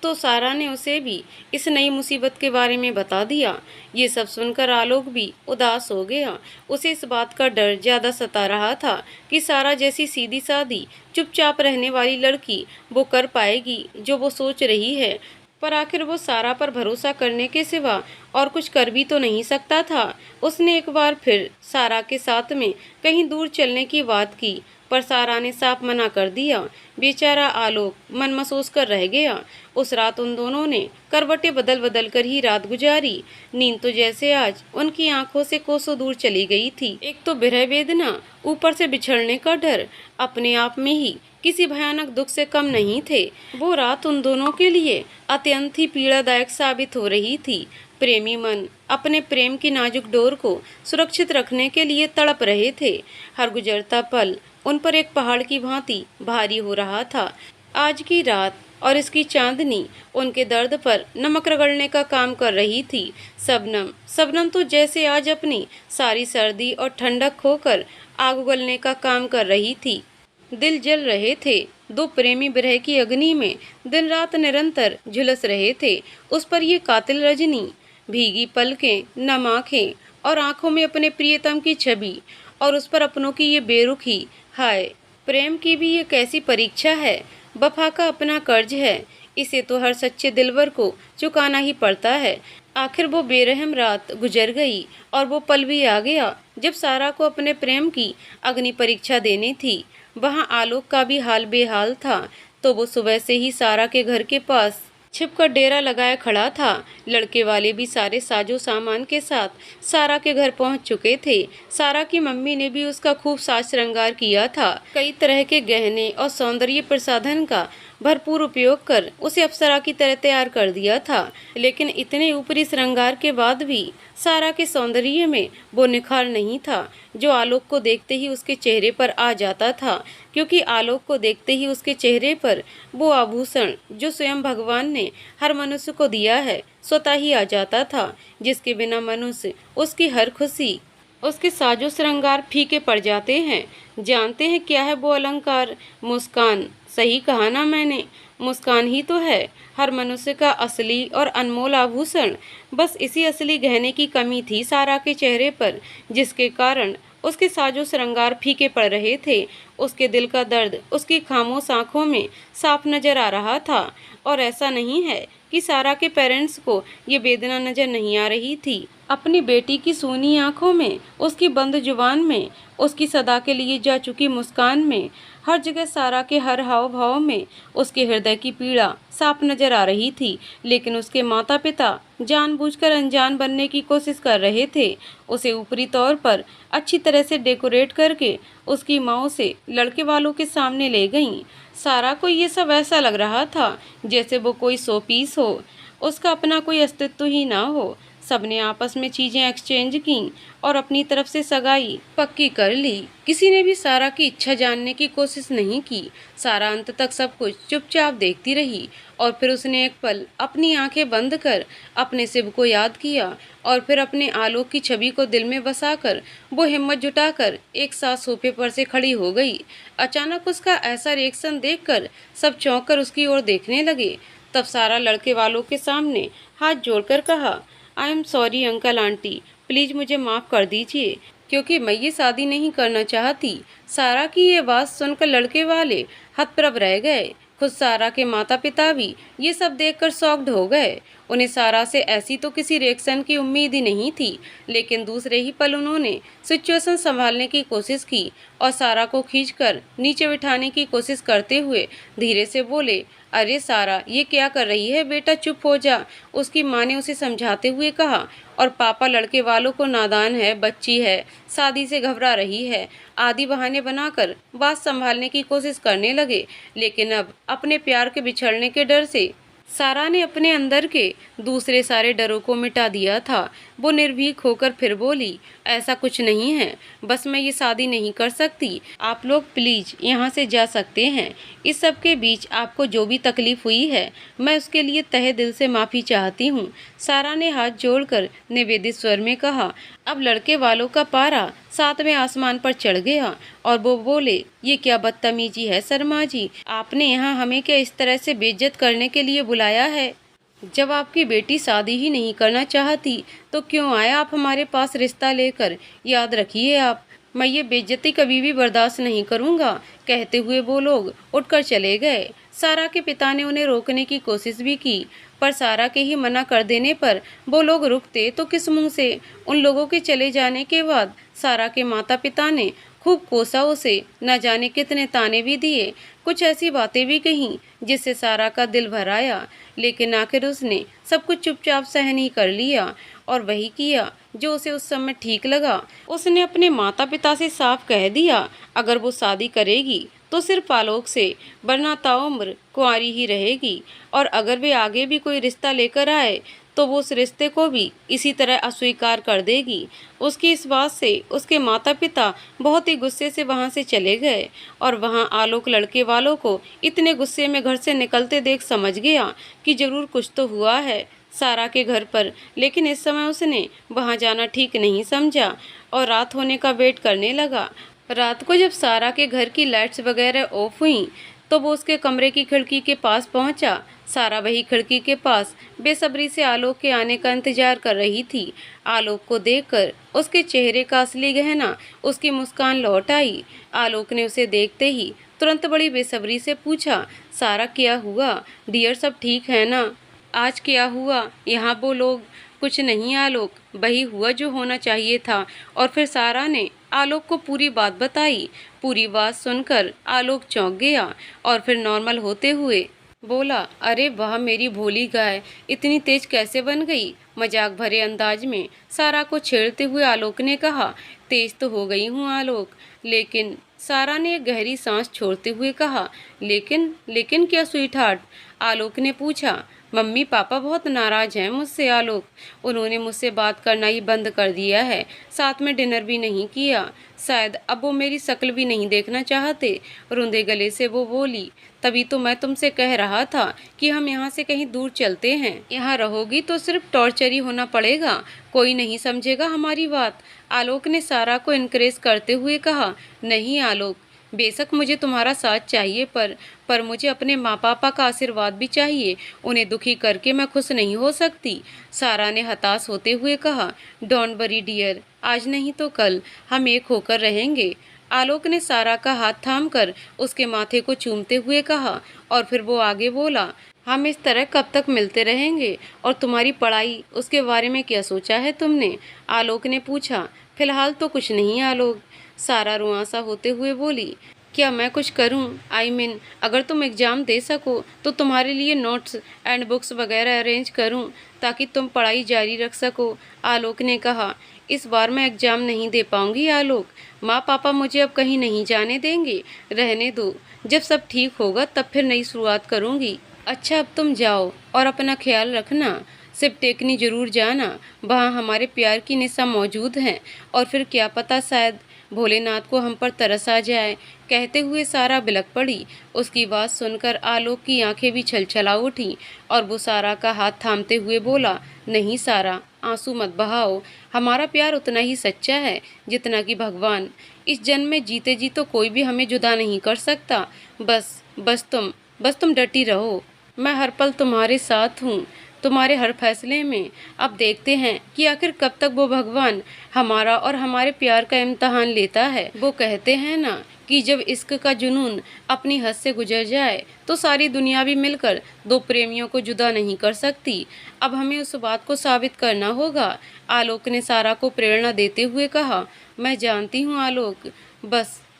Speaker 1: तो सारा ने उसे भी इस नई मुसीबत के बारे में बता दिया। ये सब सुनकर आलोक भी उदास हो गया। उसे इस बात का डर ज्यादा सता रहा था कि सारा जैसी सीधी सादी चुपचाप रहने वाली लड़की वो कर पाएगी जो वो सोच रही है। पर आखिर वो सारा पर भरोसा करने के सिवा और कुछ कर भी तो नहीं सकता था। उसने एक बार फिर सारा के साथ में कहीं दूर चलने की बात की, पर सारा ने साफ मना कर दिया। बेचारा आलोक मन महसूस कर रह गया। उस रात उन दोनों ने करवटें बदल बदल कर ही रात गुजारी। नींद तो जैसे आज उनकी आंखों से कोसों दूर चली गई थी। एक तो विरह वेदना, ऊपर से बिछड़ने का डर अपने आप में ही किसी भयानक दुख से कम नहीं थे। वो रात उन दोनों के लिए अत्यंत ही पीड़ादायक साबित हो रही थी। प्रेमी मन अपने प्रेम की नाजुक डोर को सुरक्षित रखने के लिए तड़प रहे थे। हर गुजरता पल उन पर एक पहाड़ की भांति भारी हो रहा था। आज की रात और इसकी चांदनी उनके दर्द पर नमक रगड़ने का काम कर रही थी। सबनम तो जैसे आज अपनी सारी सर्दी और ठंडक खोकर आग उगलने का काम कर रही थी। दिल जल रहे थे। दो प्रेमी विरह की अग्नि में दिन रात निरंतर झुलस रहे थे। उस पर ये कातिल रजनी, भीगी पलकें, नम आँखें और आंखों में अपने प्रियतम की छवि, और उस पर अपनों की ये बेरुखी। हाय, प्रेम की भी ये कैसी परीक्षा है। वफा का अपना कर्ज है, इसे तो हर सच्चे दिलवर को चुकाना ही पड़ता है। आखिर वो बेरहम रात गुजर गई और वो पल भी आ गया जब सारा को अपने प्रेम की अग्नि परीक्षा देनी थी। वहाँ आलोक का भी हाल बेहाल था, तो वो सुबह से ही सारा के घर के पास छिपकर डेरा लगाए खड़ा था। लड़के वाले भी सारे साजो सामान के साथ सारा के घर पहुंच चुके थे। सारा की मम्मी ने भी उसका खूब साज श्रृंगार किया था। कई तरह के गहने और सौंदर्य प्रसाधन का भरपूर उपयोग कर उसे अप्सरा की तरह तैयार कर दिया था। लेकिन इतने ऊपरी श्रृंगार के बाद भी सारा के सौंदर्य में वो निखार नहीं था जो आलोक को देखते ही उसके चेहरे पर आ जाता था, क्योंकि आलोक को देखते ही उसके चेहरे पर वो आभूषण जो स्वयं भगवान ने हर मनुष्य को दिया है स्वतः ही आ जाता था, जिसके बिना मनुष्य उसकी हर खुशी, उसके साजो श्रृंगार फीके पड़ जाते हैं। जानते हैं क्या है वो अलंकार? मुस्कान। सही कहा ना मैंने, मुस्कान ही तो है हर मनुष्य का असली और अनमोल आभूषण। बस इसी असली गहने की कमी थी सारा के चेहरे पर, जिसके कारण उसके साजो श्रृंगार फीके पड़ रहे थे। उसके दिल का दर्द उसकी खामोश आंखों में साफ नजर आ रहा था। और ऐसा नहीं है कि सारा के पेरेंट्स को ये वेदना नजर नहीं आ रही थी। अपनी बेटी की सूनी आंखों में, उसकी बंद जुबान में, उसकी सदा के लिए जा चुकी मुस्कान में, हर जगह सारा के हर हाव भाव में उसके हृदय की पीड़ा साफ नजर आ रही थी। लेकिन उसके माता पिता जानबूझकर अनजान बनने की कोशिश कर रहे थे। उसे ऊपरी तौर पर अच्छी तरह से डेकोरेट करके उसकी माँ उसे लड़के वालों के सामने ले गईं। सारा को ये सब ऐसा लग रहा था जैसे वो कोई शो पीस हो, उसका अपना कोई अस्तित्व ही ना हो। सबने आपस में चीजें एक्सचेंज की और अपनी तरफ से सगाई पक्की कर ली। किसी ने भी सारा की इच्छा जानने की कोशिश नहीं की। सारा अंत तक सब कुछ चुपचाप देखती रही और फिर उसने एक पल अपनी आंखें बंद कर अपने शिव को याद किया और फिर अपने आलोक की छवि को दिल में बसाकर वो हिम्मत जुटाकर एक साथ सोफे पर से खड़ी हो गई। अचानक उसका ऐसा रिएक्शन देखकर सब चौंक कर उसकी ओर देखने लगे। तब सारा लड़के वालों के सामने हाथ जोड़कर कहा, I am sorry uncle aunty, please मुझे माफ कर दीजिए क्योंकि मैं ये शादी नहीं करना चाहती। सारा की ये बात सुनकर लड़के वाले हतप्रभ रह गए। खुद सारा के माता पिता भी ये सब देखकर शॉक्ड हो गए। उन्हें सारा से ऐसी तो किसी रिएक्शन की उम्मीद ही नहीं थी, लेकिन दूसरे ही पल उन्होंने सिचुएशन संभालने की कोशिश की और सारा को खींचकर नीचे बिठाने की कोशिश करते हुए धीरे से बोले, अरे सारा, ये क्या कर रही है बेटा, चुप हो जा। उसकी माँ ने उसे समझाते हुए कहा। और पापा लड़के वालों को नादान है, बच्ची है, शादी से घबरा रही है, आदि बहाने बनाकर बात संभालने की कोशिश करने लगे। लेकिन अब अपने प्यार के बिछड़ने के डर से सारा ने अपने अंदर के दूसरे सारे डरों को मिटा दिया था। वो निर्भीक होकर फिर बोली, ऐसा कुछ नहीं है, बस मैं ये शादी नहीं कर सकती। आप लोग प्लीज यहाँ से जा सकते हैं। इस सब के बीच आपको जो भी तकलीफ हुई है, मैं उसके लिए तहे दिल से माफ़ी चाहती हूँ। सारा ने हाथ जोड़कर निवेदित स्वर में कहा। अब लड़के वालों का पारा 7वें आसमान पर चढ़ गया और वो बोले, ये क्या बदतमीजी है शर्मा जी, आपने यहाँ हमें क्या इस तरह से बेइज्जत करने के लिए बुलाया है? जब आपकी बेटी शादी ही नहीं करना चाहती तो क्यों आए आप हमारे पास रिश्ता लेकर? याद रखिए आप, मैं ये बेइज्जती कभी भी बर्दाश्त नहीं करूँगा। कहते हुए वो लोग उठकर चले गए। सारा के पिता ने उन्हें रोकने की कोशिश भी की, पर सारा के ही मना कर देने पर वो लोग रुकते तो किस मुंह से? उन लोगों के चले जाने के बाद सारा के माता पिता ने खूब कोसा उसे, न जाने कितने ताने भी दिए, कुछ ऐसी बातें भी कहीं जिससे सारा का दिल भर आया। लेकिन आखिर उसने सब कुछ चुपचाप सहन ही कर लिया और वही किया जो उसे उस समय ठीक लगा। उसने अपने माता पिता से साफ कह दिया, अगर वो शादी करेगी तो सिर्फ आलोक से, वरना ताउम्र कुंवारी ही रहेगी। और अगर वे आगे भी कोई रिश्ता लेकर आए तो वो उस रिश्ते को भी इसी तरह अस्वीकार कर देगी। उसकी इस बात से उसके माता पिता बहुत ही गुस्से से वहाँ से चले गए और वहाँ आलोक लड़के वालों को इतने गुस्से में घर से निकलते देख समझ गया कि जरूर कुछ तो हुआ है सारा के घर पर। लेकिन इस समय उसने वहाँ जाना ठीक नहीं समझा और रात होने का वेट करने लगा। रात को जब सारा के घर की लाइट्स वगैरह ऑफ हुई तो वो उसके कमरे की खिड़की के पास पहुंचा। सारा वही खिड़की के पास बेसब्री से आलोक के आने का इंतजार कर रही थी। आलोक को देखकर उसके चेहरे का असली गहना, उसकी मुस्कान लौट आई। आलोक ने उसे देखते ही तुरंत बड़ी बेसब्री से पूछा, सारा क्या हुआ डियर, सब ठीक है ना? आज क्या हुआ? यहाँ वो लोग कुछ नहीं आलोक, वही हुआ जो होना चाहिए था। और फिर सारा ने आलोक को पूरी बात बताई। पूरी बात सुनकर आलोक चौंक गया और फिर नॉर्मल होते हुए बोला, अरे वाह मेरी भोली गाय, इतनी तेज कैसे बन गई? मजाक भरे अंदाज में सारा को छेड़ते हुए आलोक ने कहा, तेज तो हो गई हूँ आलोक। लेकिन सारा ने एक गहरी सांस छोड़ते हुए कहा, लेकिन क्या स्वीटहार्ट? आलोक ने पूछा। मम्मी पापा बहुत नाराज हैं मुझसे आलोक, उन्होंने मुझसे बात करना ही बंद कर दिया है, साथ में डिनर भी नहीं किया, शायद अब वो मेरी शक्ल भी नहीं देखना चाहते। रुंधे गले से वो बोली, तभी तो मैं तुमसे कह रहा था कि हम यहाँ से कहीं दूर चलते हैं। यहाँ रहोगी तो सिर्फ टॉर्चर ही होना पड़ेगा, कोई नहीं समझेगा हमारी बात। आलोक ने सारा को इनकरेज करते हुए कहा, नहीं आलोक, बेशक मुझे तुम्हारा साथ चाहिए पर मुझे अपने माँ पापा का आशीर्वाद भी चाहिए, उन्हें दुखी करके मैं खुश नहीं हो सकती। सारा ने हताश होते हुए कहा, डोंट वरी डियर, आज नहीं तो कल हम एक होकर रहेंगे। आलोक ने सारा का हाथ थामकर उसके माथे को चूमते हुए कहा और फिर वो आगे बोला, हम इस तरह कब तक मिलते रहेंगे? और तुम्हारी पढ़ाई, उसके बारे में क्या सोचा है तुमने? आलोक ने पूछा। फिलहाल तो कुछ नहीं आलोक, सारा रुआंसा होते हुए बोली। क्या मैं कुछ करूं? आई मीन अगर तुम एग्ज़ाम दे सको तो तुम्हारे लिए नोट्स एंड बुक्स वगैरह अरेंज करूं ताकि तुम पढ़ाई जारी रख सको। आलोक ने कहा, इस बार मैं एग्ज़ाम नहीं दे पाऊंगी आलोक, माँ पापा मुझे अब कहीं नहीं जाने देंगे। रहने दो, जब सब ठीक होगा तब फिर नई शुरुआत करूंगी। अच्छा अब तुम जाओ और अपना ख्याल रखना। सिर्फ टेकनी जरूर जाना, वहाँ हमारे प्यार की निशा मौजूद है, और फिर क्या पता शायद भोलेनाथ को हम पर तरस आ जाए। कहते हुए सारा बिलक पड़ी। उसकी बात सुनकर आलोक की आंखें भी छलछला उठीं और वो सारा का हाथ थामते हुए बोला, नहीं सारा, आंसू मत बहाओ। हमारा प्यार उतना ही सच्चा है जितना कि भगवान। इस जन्म में जीते जी तो कोई भी हमें जुदा नहीं कर सकता। बस तुम डटी रहो। मैं हर पल तुम्हारे साथ हूँ, तुम्हारे हर फैसले में। अब देखते हैं कि आखिर कब तक वो भगवान हमारा और हमारे प्यार का इम्तिहान लेता है। वो कहते हैं ना कि जब इश्क का जुनून अपनी हद से गुजर जाए तो सारी दुनिया भी मिलकर दो प्रेमियों को जुदा नहीं कर सकती। अब हमें उस बात को साबित करना होगा। आलोक ने सारा को प्रेरणा देते हुए कहा, मैं जानती हूँ आलोक,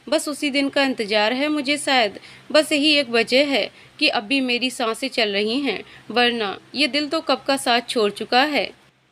Speaker 1: बस उसी दिन का इंतजार है मुझे। शायद बस यही एक वजह है कि अब भी मेरी सांसें चल रही हैं, वरना ये दिल तो कब का साथ छोड़ चुका है।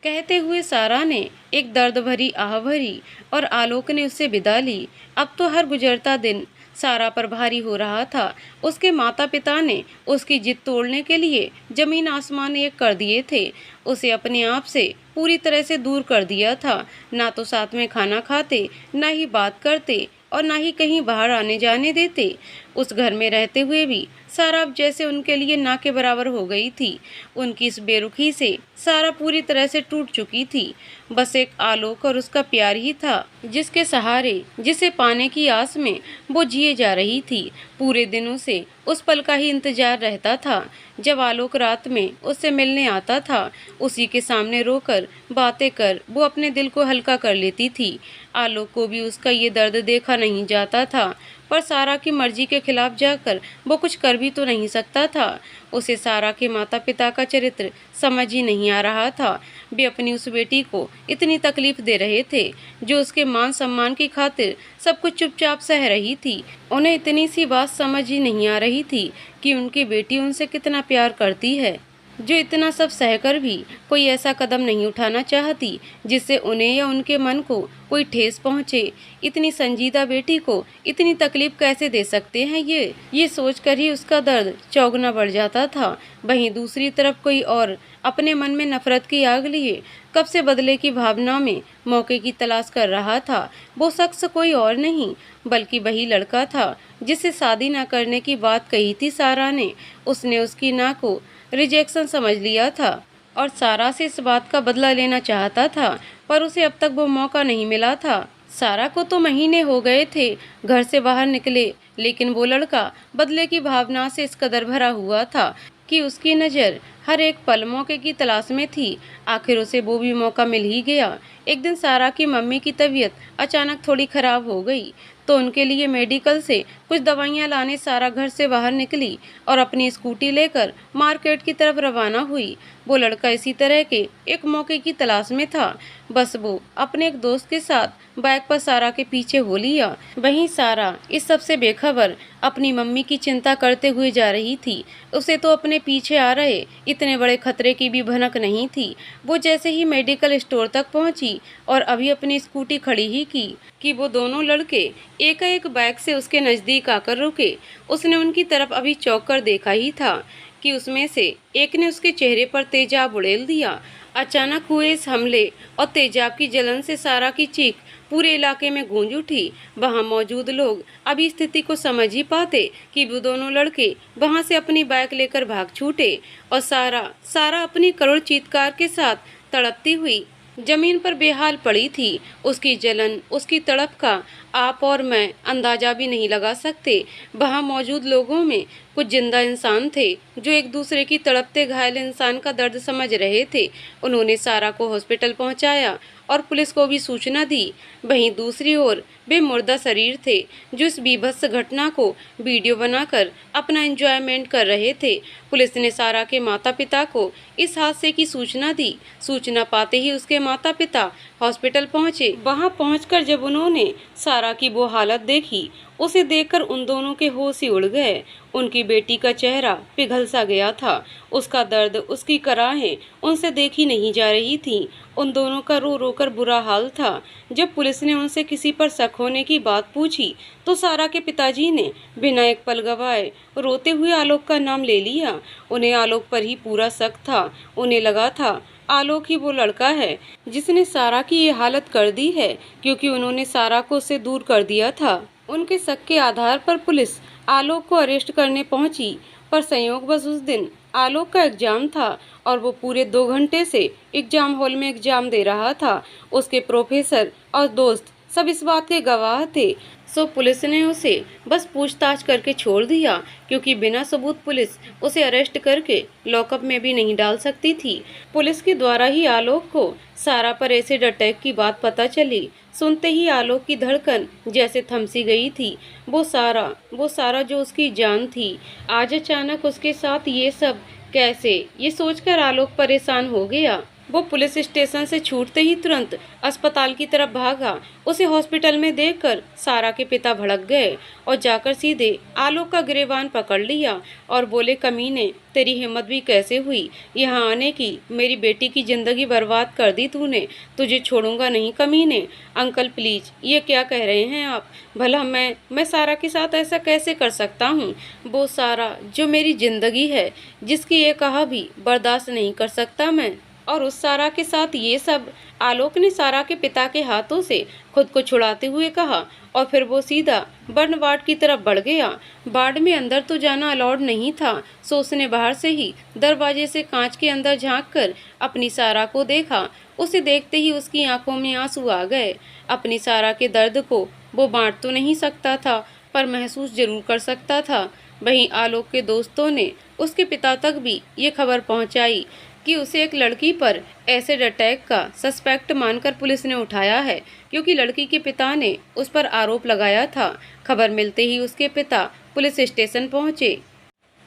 Speaker 1: कहते हुए सारा ने एक दर्द भरी आह भरी और आलोक ने उससे विदा ली। अब तो हर गुजरता दिन सारा पर भारी हो रहा था। उसके माता पिता ने उसकी जिद तोड़ने के लिए जमीन आसमान एक कर दिए थे। उसे अपने आप से पूरी तरह से दूर कर दिया था। ना तो साथ में खाना खाते, ना ही बात करते और ना ही कहीं बाहर आने जाने देते। उस घर में रहते हुए भी सारा अब जैसे उनके लिए ना के बराबर हो गई थी। उनकी इस बेरुखी से सारा पूरी तरह से टूट चुकी थी। बस एक आलोक और उसका प्यार ही था जिसके सहारे, जिसे पाने की आस में वो जिए जा रही थी। पूरे दिन उसे उस पल का ही इंतजार रहता था जब आलोक रात में उससे मिलने आता था। उसी के सामने रोकर बातें कर वो अपने दिल को हल्का कर लेती थी। आलोक को भी उसका ये दर्द देखा नहीं जाता था, पर सारा की मर्जी के खिलाफ जाकर वो कुछ कर भी तो नहीं सकता था। उसे सारा के माता पिता का चरित्र समझ ही नहीं आ रहा था। वे अपनी उस बेटी को इतनी तकलीफ दे रहे थे जो उसके मान सम्मान की खातिर सब कुछ चुपचाप सह रही थी। उन्हें इतनी सी बात समझ ही नहीं आ रही थी कि उनकी बेटी उनसे कितना प्यार करती है, जो इतना सब सहकर भी कोई ऐसा कदम नहीं उठाना चाहती जिससे उन्हें या उनके मन को कोई ठेस पहुंचे। इतनी संजीदा बेटी को इतनी तकलीफ कैसे दे सकते हैं ये सोचकर ही उसका दर्द चौगुना बढ़ जाता था। वहीं दूसरी तरफ कोई और अपने मन में नफरत की आग लिए कब से बदले की भावना में मौके की तलाश कर रहा था। वो शख्स कोई और नहीं बल्कि वही लड़का था जिससे शादी न करने की बात कही थी सारा ने। उसने उसकी ना को रिजेक्शन समझ लिया था और सारा से इस बात का बदला लेना चाहता था, पर उसे अब तक वो मौका नहीं मिला था। सारा को तो महीने हो गए थे घर से बाहर निकले, लेकिन वो लड़का बदले की भावना से इस कदर भरा हुआ था कि उसकी नज़र हर एक पल मौके की तलाश में थी। आखिर उसे वो भी मौका मिल ही गया। एक दिन सारा की मम्मी की तबीयत अचानक थोड़ी खराब हो गई तो उनके लिए मेडिकल से कुछ दवाइयाँ लाने सारा घर से बाहर निकली और अपनी स्कूटी लेकर मार्केट की तरफ रवाना हुई। वो लड़का इसी तरह के एक मौके की तलाश में था। बस वो अपने एक दोस्त के साथ बाइक पर सारा के पीछे हो लिया। वहीं सारा इस सब से बेखबर अपनी मम्मी की चिंता करते हुए जा रही थी। उसे तो अपने पीछे आ रहे इतने बड़े खतरे की भी भनक नहीं थी। वो जैसे ही मेडिकल स्टोर तक पहुंची और अभी अपनी स्कूटी खड़ी ही की कि वो दोनों लड़के एकाएक बाइक से उसके नज़दीक आकर रुके। उसने उनकी तरफ अभी चौंक कर देखा ही था कि उसमें से एक ने उसके चेहरे पर तेजाब उड़ेल दिया। अचानक हुए इस हमले और तेजाब की जलन से सारा की चीख पूरे इलाके में गूंज उठी। वहां मौजूद लोग अभी स्थिति को समझ ही पाते कि वो दोनों लड़के वहां से अपनी बाइक लेकर भाग छूटे और सारा अपनी करुण चीत्कार के साथ तड़पती हुई जमीन पर बेहाल पड़ी थी। उसकी जलन, उसकी तड़प का आप और मैं अंदाजा भी नहीं लगा सकते। वहां मौजूद लोगों में कुछ जिंदा इंसान थे जो एक दूसरे की तड़पते घायल इंसान का दर्द समझ रहे थे। उन्होंने सारा को हॉस्पिटल पहुंचाया और पुलिस को भी सूचना दी। वहीं दूसरी ओर वे मुर्दा शरीर थे जो इस बीभत्स घटना को वीडियो बनाकर अपना एंजॉयमेंट कर रहे थे। पुलिस ने सारा के माता पिता को इस हादसे की सूचना दी। सूचना पाते ही उसके माता पिता हॉस्पिटल पहुंचे। वहां पहुंचकर जब उन्होंने सारा की वो हालत देखी, उसे देखकर उन दोनों के होश ही उड़ गए। उनकी बेटी का चेहरा पिघल सा गया था। उसका दर्द, उसकी कराहें उनसे देखी नहीं जा रही थीं। उन दोनों का रो रो कर बुरा हाल था। जब पुलिस ने उनसे किसी पर शक होने की बात पूछी तो सारा के पिताजी ने बिना एक पल गवाए रोते हुए आलोक का नाम ले लिया। उन्हें आलोक पर ही पूरा शक था। उन्हें लगा था आलोक ही वो लड़का है जिसने सारा की ये हालत कर दी है, क्योंकि उन्होंने सारा को उससे दूर कर दिया था। उनके शक के आधार पर पुलिस आलोक को अरेस्ट करने पहुंची, पर संयोगवश उस दिन आलोक का एग्जाम था और वो पूरे 2 घंटे से एग्जाम हॉल में एग्जाम दे रहा था। उसके प्रोफेसर और दोस्त सब इस बात के गवाह थे। सो पुलिस ने उसे बस पूछताछ करके छोड़ दिया, क्योंकि बिना सबूत पुलिस उसे अरेस्ट करके लॉकअप में भी नहीं डाल सकती थी। पुलिस के द्वारा ही आलोक को सारा पर एसिड अटैक की बात पता चली। सुनते ही आलोक की धड़कन जैसे थम सी गई थी। वो सारा जो उसकी जान थी, आज अचानक उसके साथ ये सब कैसे, ये सोचकर आलोक परेशान हो गया। वो पुलिस स्टेशन से छूटते ही तुरंत अस्पताल की तरफ भागा। उसे हॉस्पिटल में देखकर सारा के पिता भड़क गए और जाकर सीधे आलोक का गिरेबान पकड़ लिया और बोले, कमीने, तेरी हिम्मत भी कैसे हुई यहाँ आने की? मेरी बेटी की जिंदगी बर्बाद कर दी तूने। तुझे छोड़ूंगा नहीं कमीने। अंकल प्लीज, ये क्या कह रहे हैं आप? भला मैं सारा के साथ ऐसा कैसे कर सकता हूँ? वो सारा जो मेरी जिंदगी है, जिसकी ये कहा भी बर्दाश्त नहीं कर सकता मैं, और उस सारा के साथ ये सब। आलोक ने सारा के पिता के हाथों से खुद को छुड़ाते हुए कहा और फिर वो सीधा बर्न वार्ड की तरफ बढ़ गया। वार्ड में अंदर तो जाना अलाउड नहीं था, सो उसने बाहर से ही दरवाजे से कांच के अंदर झांक कर अपनी सारा को देखा। उसे देखते ही उसकी आंखों में आंसू आ गए। अपनी सारा के दर्द को वो बांट तो नहीं सकता था, पर महसूस जरूर कर सकता था। वहीं आलोक के दोस्तों ने उसके पिता तक भी ये खबर पहुंचाई कि उसे एक लड़की पर एसिड अटैक का सस्पेक्ट मानकर पुलिस ने उठाया है, क्योंकि लड़की के पिता ने उस पर आरोप लगाया था। खबर मिलते ही उसके पिता पुलिस स्टेशन पहुंचे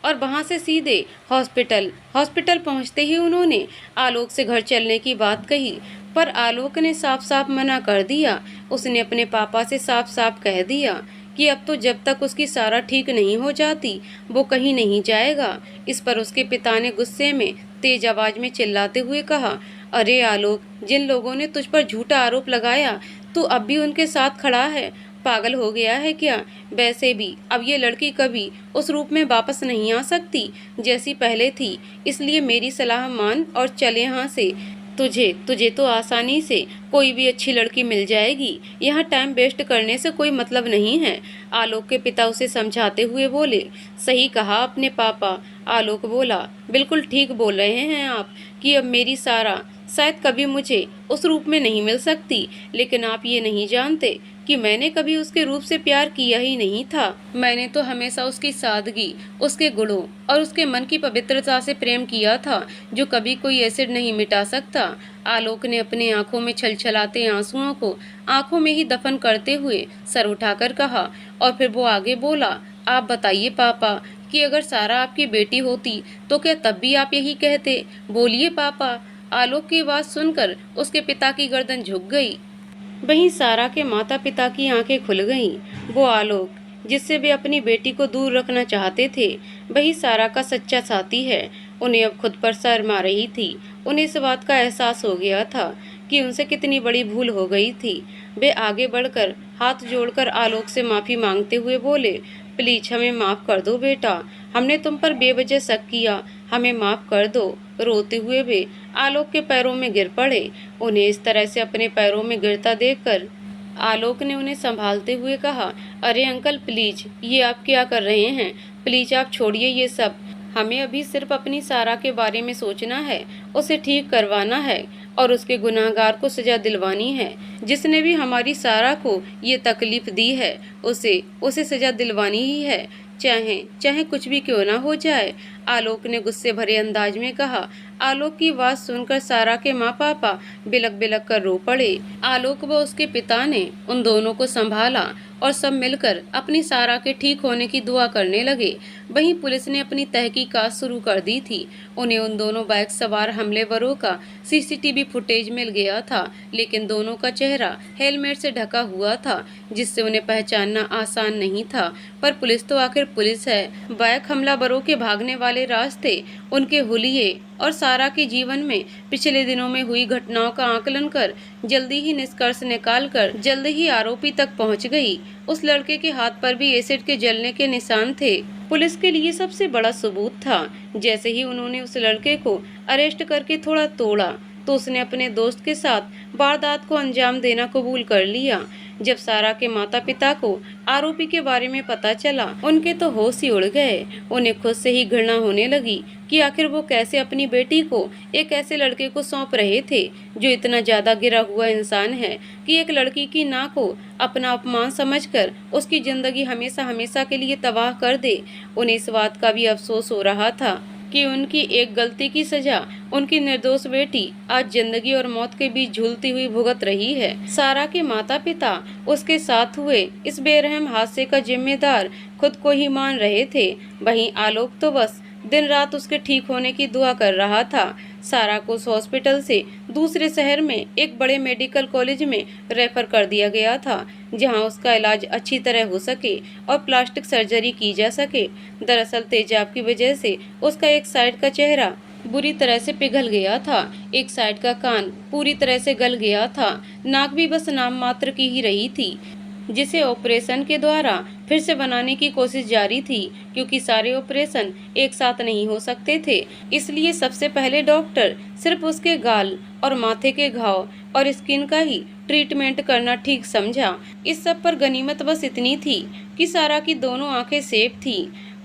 Speaker 1: और वहां से सीधे हॉस्पिटल पहुंचते ही उन्होंने आलोक से घर चलने की बात कही, पर आलोक ने साफ साफ मना कर दिया। उसने अपने पापा से साफ साफ कह दिया कि अब तो जब तक उसकी सारा ठीक नहीं हो जाती वो कहीं नहीं जाएगा। इस पर उसके पिता ने गुस्से में तेज आवाज में चिल्लाते हुए कहा, अरे आलोक, जिन लोगों ने तुझ पर झूठा आरोप लगाया तू अब भी उनके साथ खड़ा है? पागल हो गया है क्या? वैसे भी अब ये लड़की कभी उस रूप में वापस नहीं आ सकती जैसी पहले थी, इसलिए मेरी सलाह मान और चल यहाँ से। तुझे तो आसानी से कोई भी अच्छी लड़की मिल जाएगी। यहाँ टाइम वेस्ट करने से कोई मतलब नहीं है। आलोक के पिता उसे समझाते हुए बोले, सही कहा अपने पापा। आलोक बोला, बिल्कुल ठीक बोल रहे हैं आप कि अब मेरी सारा शायद कभी मुझे उस रूप में नहीं मिल सकती, लेकिन आप ये नहीं जानते कि मैंने कभी उसके रूप से प्यार किया ही नहीं था। मैंने तो हमेशा उसकी सादगी, उसके गुणों और उसके मन की पवित्रता से प्रेम किया था, जो कभी कोई एसिड नहीं मिटा सकता। आलोक ने अपने आंखों में छलछलाते आंसुओं को आंखों में ही दफन करते हुए सर उठाकर कहा और फिर वो आगे बोला, आप बताइए पापा कि अगर सारा आपकी बेटी होती तो क्या तब भी आप यही कहते? बोलिए पापा। आलोक की बात सुनकर उसके पिता की गर्दन झुक गई। वहीं सारा के माता पिता की आंखें खुल गईं। वो आलोक जिससे वे अपनी बेटी को दूर रखना चाहते थे, वही सारा का सच्चा साथी है। उन्हें अब खुद पर शर्म आ रही थी। उन्हें इस बात का एहसास हो गया था कि उनसे कितनी बड़ी भूल हो गई थी। वे आगे बढ़कर हाथ जोड़कर आलोक से माफ़ी मांगते हुए बोले, प्लीज हमें माफ़ कर दो बेटा, हमने तुम पर बेवजह शक किया, हमें माफ़ कर दो। रोते हुए वे आलोक के पैरों में गिर पड़े। उन्हें इस तरह से अपने पैरों में गिरता देखकर आलोक ने उन्हें संभालते हुए कहा, अरे अंकल प्लीज, ये आप क्या कर रहे हैं? प्लीज आप छोड़िए ये सब। हमें अभी सिर्फ अपनी सारा के बारे में सोचना है, उसे ठीक करवाना है और उसके गुनाहगार को सजा दिलवानी है। जिसने भी हमारी सारा को ये तकलीफ दी है उसे सजा दिलवानी ही है, चाहे कुछ भी क्यों ना हो जाए। आलोक ने गुस्से भरे अंदाज में कहा। आलोक की बात सुनकर सारा के माँ पापा बिलक बिलक कर रो पड़े। आलोक व उसके पिता ने उन दोनों को संभाला और सब मिलकर अपनी सारा के ठीक होने की दुआ करने लगे। वहीं पुलिस ने अपनी तहकीकात शुरू कर दी थी। उन्हें उन दोनों बाइक सवार हमलेवरों का सीसीटीवी फुटेज मिल गया था, लेकिन दोनों का चेहरा हेलमेट से ढका हुआ था। जिससे उन्हें पहचानना आसान नहीं था। पर पुलिस तो आखिर पुलिस है। बाइक हमलावरों के भागने वाले रास्ते, उनके हुलिये और सारा के जीवन में पिछले दिनों में हुई घटनाओं का आकलन कर जल्दी ही निष्कर्ष निकालकर जल्द ही आरोपी तक पहुंच गई। उस लड़के के हाथ पर भी एसिड के जलने के निशान थे। पुलिस के लिए सबसे बड़ा सबूत था। जैसे ही उन्होंने उस लड़के को अरेस्ट करके थोड़ा तोड़ा तो उसने अपने दोस्त के साथ वारदात को अंजाम देना कबूल कर लिया। जब सारा के माता पिता को आरोपी के बारे में पता चला, उनके तो होश ही उड़ गए। उन्हें खुद से ही घृणा होने लगी कि आखिर वो कैसे अपनी बेटी को एक ऐसे लड़के को सौंप रहे थे जो इतना ज्यादा गिरा हुआ इंसान है कि एक लड़की की नाक को अपना अपमान समझकर उसकी जिंदगी हमेशा हमेशा के लिए तबाह कर दे। उन्हें इस बात का भी अफसोस हो रहा था कि उनकी एक गलती की सजा उनकी निर्दोष बेटी आज जिंदगी और मौत के बीच झूलती हुई भुगत रही है। सारा के माता पिता उसके साथ हुए इस बेरहम हादसे का जिम्मेदार खुद को ही मान रहे थे। वहीं आलोक तो बस दिन रात उसके ठीक होने की दुआ कर रहा था। सारा को उस हॉस्पिटल से दूसरे शहर में एक बड़े मेडिकल कॉलेज में रेफर कर दिया गया था, जहां उसका इलाज अच्छी तरह हो सके और प्लास्टिक सर्जरी की जा सके। दरअसल तेजाब की वजह से उसका एक साइड का चेहरा बुरी तरह से पिघल गया था, एक साइड का कान पूरी तरह से गल गया था, नाक भी बस नाम मात्र की ही रही थी, जिसे ऑपरेशन के द्वारा फिर से बनाने की कोशिश जारी थी, क्योंकि सारे ऑपरेशन एक साथ नहीं हो सकते थे। इसलिए सबसे पहले डॉक्टर सिर्फ उसके गाल और माथे के घाव और स्किन का ही ट्रीटमेंट करना ठीक समझा। इस सब पर गनीमत बस इतनी थी कि सारा की दोनों आंखें सेफ थी,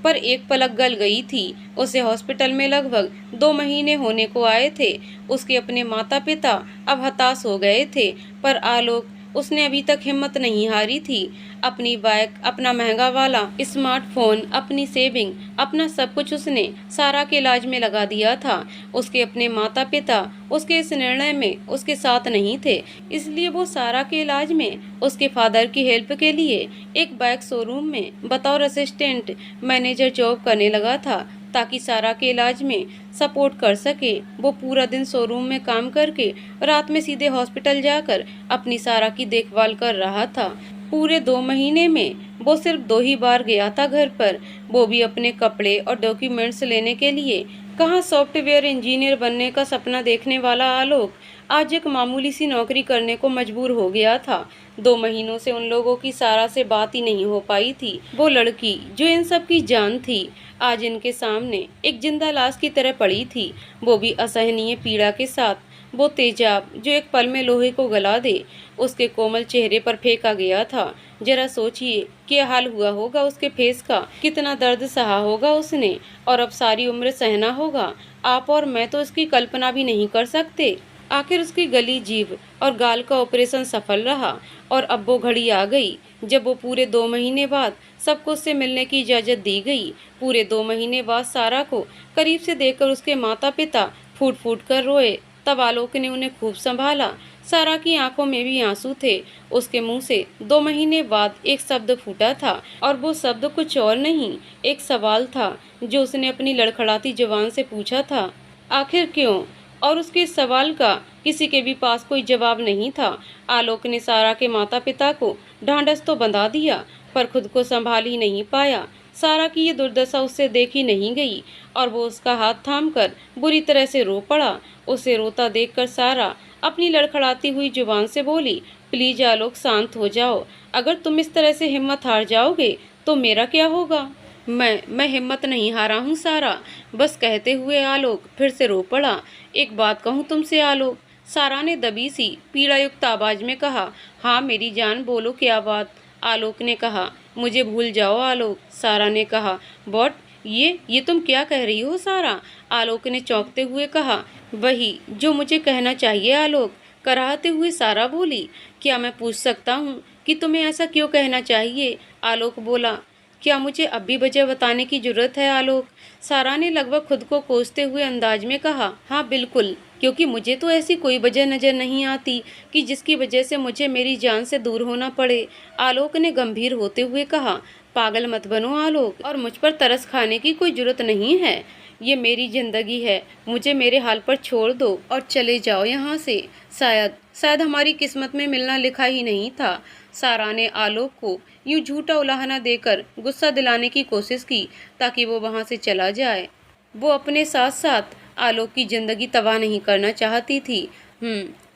Speaker 1: पर एक पलक गल गई थी। उसे हॉस्पिटल में लगभग 2 महीने होने को आए थे। उसके अपने माता पिता अब हताश हो गए थे, पर आलोक, उसने अभी तक हिम्मत नहीं हारी थी। अपनी बाइक, अपना महंगा वाला स्मार्टफोन, अपनी सेविंग, अपना सब कुछ उसने सारा के इलाज में लगा दिया था। उसके अपने माता पिता उसके इस निर्णय में उसके साथ नहीं थे, इसलिए वो सारा के इलाज में उसके फादर की हेल्प के लिए एक बाइक शोरूम में बतौर असिस्टेंट मैनेजर जॉब करने लगा था, ताकि सारा के इलाज में सपोर्ट कर सके। वो पूरा दिन शोरूम में काम करके रात में सीधे हॉस्पिटल जाकर अपनी सारा की देखभाल कर रहा था। पूरे 2 महीने में वो सिर्फ 2 ही बार गया था घर पर, वो भी अपने कपड़े और डॉक्यूमेंट्स लेने के लिए। कहाँ सॉफ्टवेयर इंजीनियर बनने का सपना देखने वाला आलोक आज एक मामूली सी नौकरी करने को मजबूर हो गया था। 2 महीनों से उन लोगों की सारा से बात ही नहीं हो पाई थी। वो लड़की जो इन सब की जान थी, आज इनके सामने एक जिंदा लाश की तरह पड़ी थी, वो भी असहनीय पीड़ा के साथ। वो तेजाब जो एक पल में लोहे को गला दे, उसके कोमल चेहरे पर फेंका गया था। जरा सोचिए क्या हाल हुआ होगा उसके फेस का, कितना दर्द सहा होगा उसने, और अब सारी उम्र सहना होगा। आप और मैं तो इसकी कल्पना भी नहीं कर सकते। आखिर उसकी गली जीभ और गाल का ऑपरेशन सफल रहा, और अब वो घड़ी आ गई जब वो पूरे 2 महीने बाद सबको उससे मिलने की इजाज़त दी गई। पूरे 2 महीने बाद सारा को करीब से देखकर उसके माता पिता फूट फूट कर रोए। तब आलोक ने उन्हें खूब संभाला। सारा की आंखों में भी आंसू थे। उसके मुंह से 2 महीने बाद एक शब्द फूटा था, और वो शब्द कुछ और नहीं, एक सवाल था जो उसने अपनी लड़खड़ाती जुबान से पूछा था, आखिर क्यों? और उसके सवाल का किसी के भी पास कोई जवाब नहीं था। आलोक ने सारा के माता पिता को ढांढस तो बंधा दिया, पर खुद को संभाल ही नहीं पाया। सारा की ये दुर्दशा उससे देखी नहीं गई, और वो उसका हाथ थामकर बुरी तरह से रो पड़ा। उसे रोता देखकर सारा अपनी लड़खड़ाती हुई जुबान से बोली, प्लीज आलोक, शांत हो जाओ। अगर तुम इस तरह से हिम्मत हार जाओगे तो मेरा क्या होगा? मैं हिम्मत नहीं हारा हूँ सारा, बस कहते हुए आलोक फिर से रो पड़ा। एक बात कहूँ तुमसे आलोक, सारा ने दबी सी पीड़ा युक्त आवाज में कहा। हाँ मेरी जान, बोलो क्या बात? आलोक ने कहा। मुझे भूल जाओ आलोक, सारा ने कहा। बट ये तुम क्या कह रही हो सारा? आलोक ने चौंकते हुए कहा। वही जो मुझे कहना चाहिए आलोक, कराहते हुए सारा बोली। क्या मैं पूछ सकता हूँ कि तुम्हें ऐसा क्यों कहना चाहिए? आलोक बोला। क्या मुझे अब भी वजह बताने की जरूरत है आलोक? सारा ने लगभग खुद को कोसते हुए अंदाज में कहा। हाँ बिल्कुल, क्योंकि मुझे तो ऐसी कोई वजह नजर नहीं आती कि जिसकी वजह से मुझे मेरी जान से दूर होना पड़े। आलोक ने गंभीर होते हुए कहा। पागल मत बनो आलोक, और मुझ पर तरस खाने की कोई जरूरत नहीं है। ये मेरी जिंदगी है, मुझे मेरे हाल पर छोड़ दो और चले जाओ यहाँ से। शायद हमारी किस्मत में मिलना लिखा ही नहीं था। सारा ने आलोक को यूं झूठा उलाहना देकर गुस्सा दिलाने की कोशिश की ताकि वो वहां से चला जाए। वो अपने साथ साथ आलोक की जिंदगी तबाह नहीं करना चाहती थी।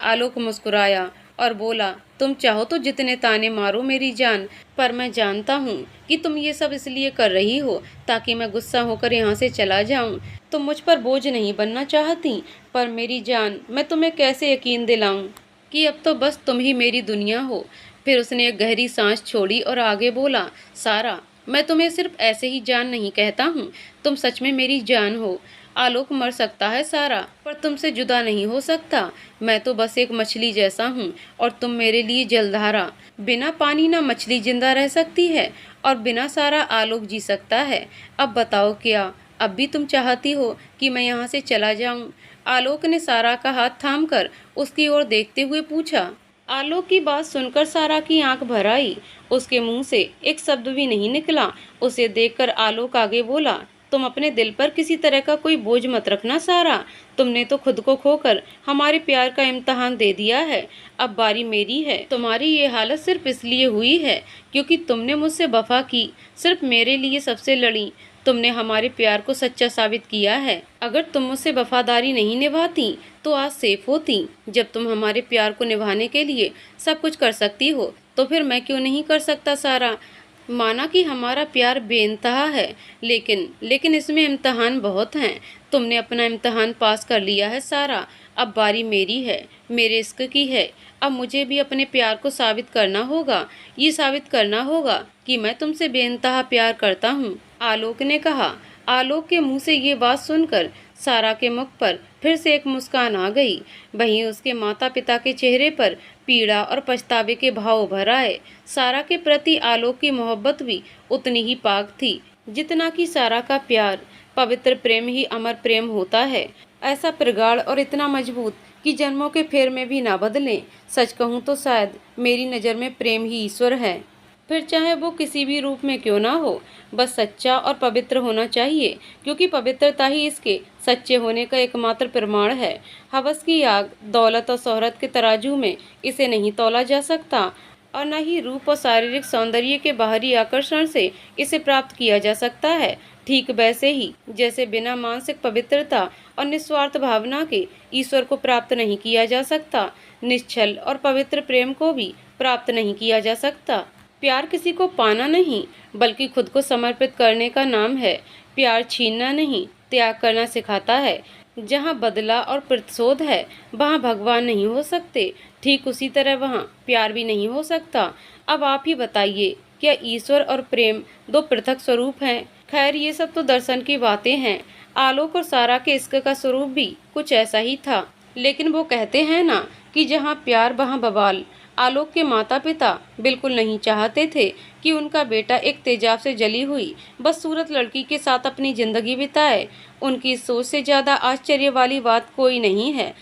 Speaker 1: आलोक मुस्कुराया और बोला, तुम चाहो तो जितने ताने मारो मेरी जान, पर मैं जानता हूँ कि तुम ये सब इसलिए कर रही हो ताकि मैं गुस्सा होकर यहाँ से चला जाऊँ। तुम मुझ पर बोझ नहीं बनना चाहती, पर मेरी जान, मैं तुम्हें कैसे यकीन दिलाऊं कि अब तो बस तुम ही मेरी दुनिया हो। फिर उसने एक गहरी सांस छोड़ी और आगे बोला, सारा, मैं तुम्हें सिर्फ ऐसे ही जान नहीं कहता हूँ, तुम सच में मेरी जान हो। आलोक मर सकता है सारा, पर तुमसे जुदा नहीं हो सकता। मैं तो बस एक मछली जैसा हूँ और तुम मेरे लिए जलधारा। बिना पानी ना मछली जिंदा रह सकती है और बिना सारा आलोक जी सकता है। अब बताओ क्या अब भी तुम चाहती हो कि मैं यहाँ से चला जाऊँ? आलोक ने सारा का हाथ थामकर उसकी ओर देखते हुए पूछा। आलोक की बात सुनकर सारा की आंख भर आई। उसके मुंह से एक शब्द भी नहीं निकला। उसे देखकर आलोक आगे बोला, तुम अपने दिल पर किसी तरह का कोई बोझ मत रखना सारा। तुमने तो खुद को खोकर हमारे प्यार का इम्तिहान दे दिया है। अब बारी मेरी है। तुम्हारी ये हालत सिर्फ इसलिए हुई है क्योंकि तुमने मुझसे वफा की, सिर्फ मेरे लिए सबसे लड़ी। तुमने हमारे प्यार को सच्चा साबित किया है। अगर तुम मुझसे वफादारी नहीं निभाती तो आज सेफ होती। जब तुम हमारे प्यार को निभाने के लिए सब कुछ कर सकती हो तो फिर मैं क्यों नहीं कर सकता सारा? माना कि हमारा प्यार बेइंतहा है, लेकिन इसमें इम्तिहान बहुत हैं। तुमने अपना इम्तिहान पास कर लिया है सारा। अब बारी मेरी है, मेरे इश्क की है। अब मुझे भी अपने प्यार को साबित करना होगा। ये साबित करना होगा कि मैं तुमसे बेइंतहा प्यार करता हूँ, आलोक ने कहा। आलोक के मुंह से ये बात सुनकर सारा के मुख पर फिर से एक मुस्कान आ गई। वहीं उसके माता पिता के चेहरे पर पीड़ा और पछतावे के भाव उभर आए। सारा के प्रति आलोक की मोहब्बत भी उतनी ही पाक थी जितना कि सारा का प्यार। पवित्र प्रेम ही अमर प्रेम होता है, ऐसा प्रगाढ़ और इतना मजबूत कि जन्मों के फेर में भी ना बदले। सच कहूँ तो शायद मेरी नज़र में प्रेम ही ईश्वर है, फिर चाहे वो किसी भी रूप में क्यों ना हो, बस सच्चा और पवित्र होना चाहिए, क्योंकि पवित्रता ही इसके सच्चे होने का एकमात्र प्रमाण है। हवस की आग, दौलत और शोहरत के तराजू में इसे नहीं तौला जा सकता और न ही रूप और शारीरिक सौंदर्य के बाहरी आकर्षण से इसे प्राप्त किया जा सकता है। ठीक वैसे ही जैसे बिना मानसिक पवित्रता और निस्वार्थ भावना के ईश्वर को प्राप्त नहीं किया जा सकता, निश्चल और पवित्र प्रेम को भी प्राप्त नहीं किया जा सकता। प्यार किसी को पाना नहीं बल्कि खुद को समर्पित करने का नाम है। प्यार छीनना नहीं, त्याग करना सिखाता है। जहाँ बदला और प्रतिशोध है वहाँ भगवान नहीं हो सकते, ठीक उसी तरह वहाँ प्यार भी नहीं हो सकता। अब आप ही बताइए, क्या ईश्वर और प्रेम दो पृथक स्वरूप हैं? खैर, ये सब तो दर्शन की बातें हैं। आलोक और सारा के इश्क का स्वरूप भी कुछ ऐसा ही था, लेकिन वो कहते हैं ना कि जहाँ प्यार वहाँ बवाल। आलोक के माता पिता बिल्कुल नहीं चाहते थे कि उनका बेटा एक तेजाब से जली हुई बदसूरत लड़की के साथ अपनी जिंदगी बिताए। उनकी इस सोच से ज़्यादा आश्चर्य वाली बात कोई नहीं है।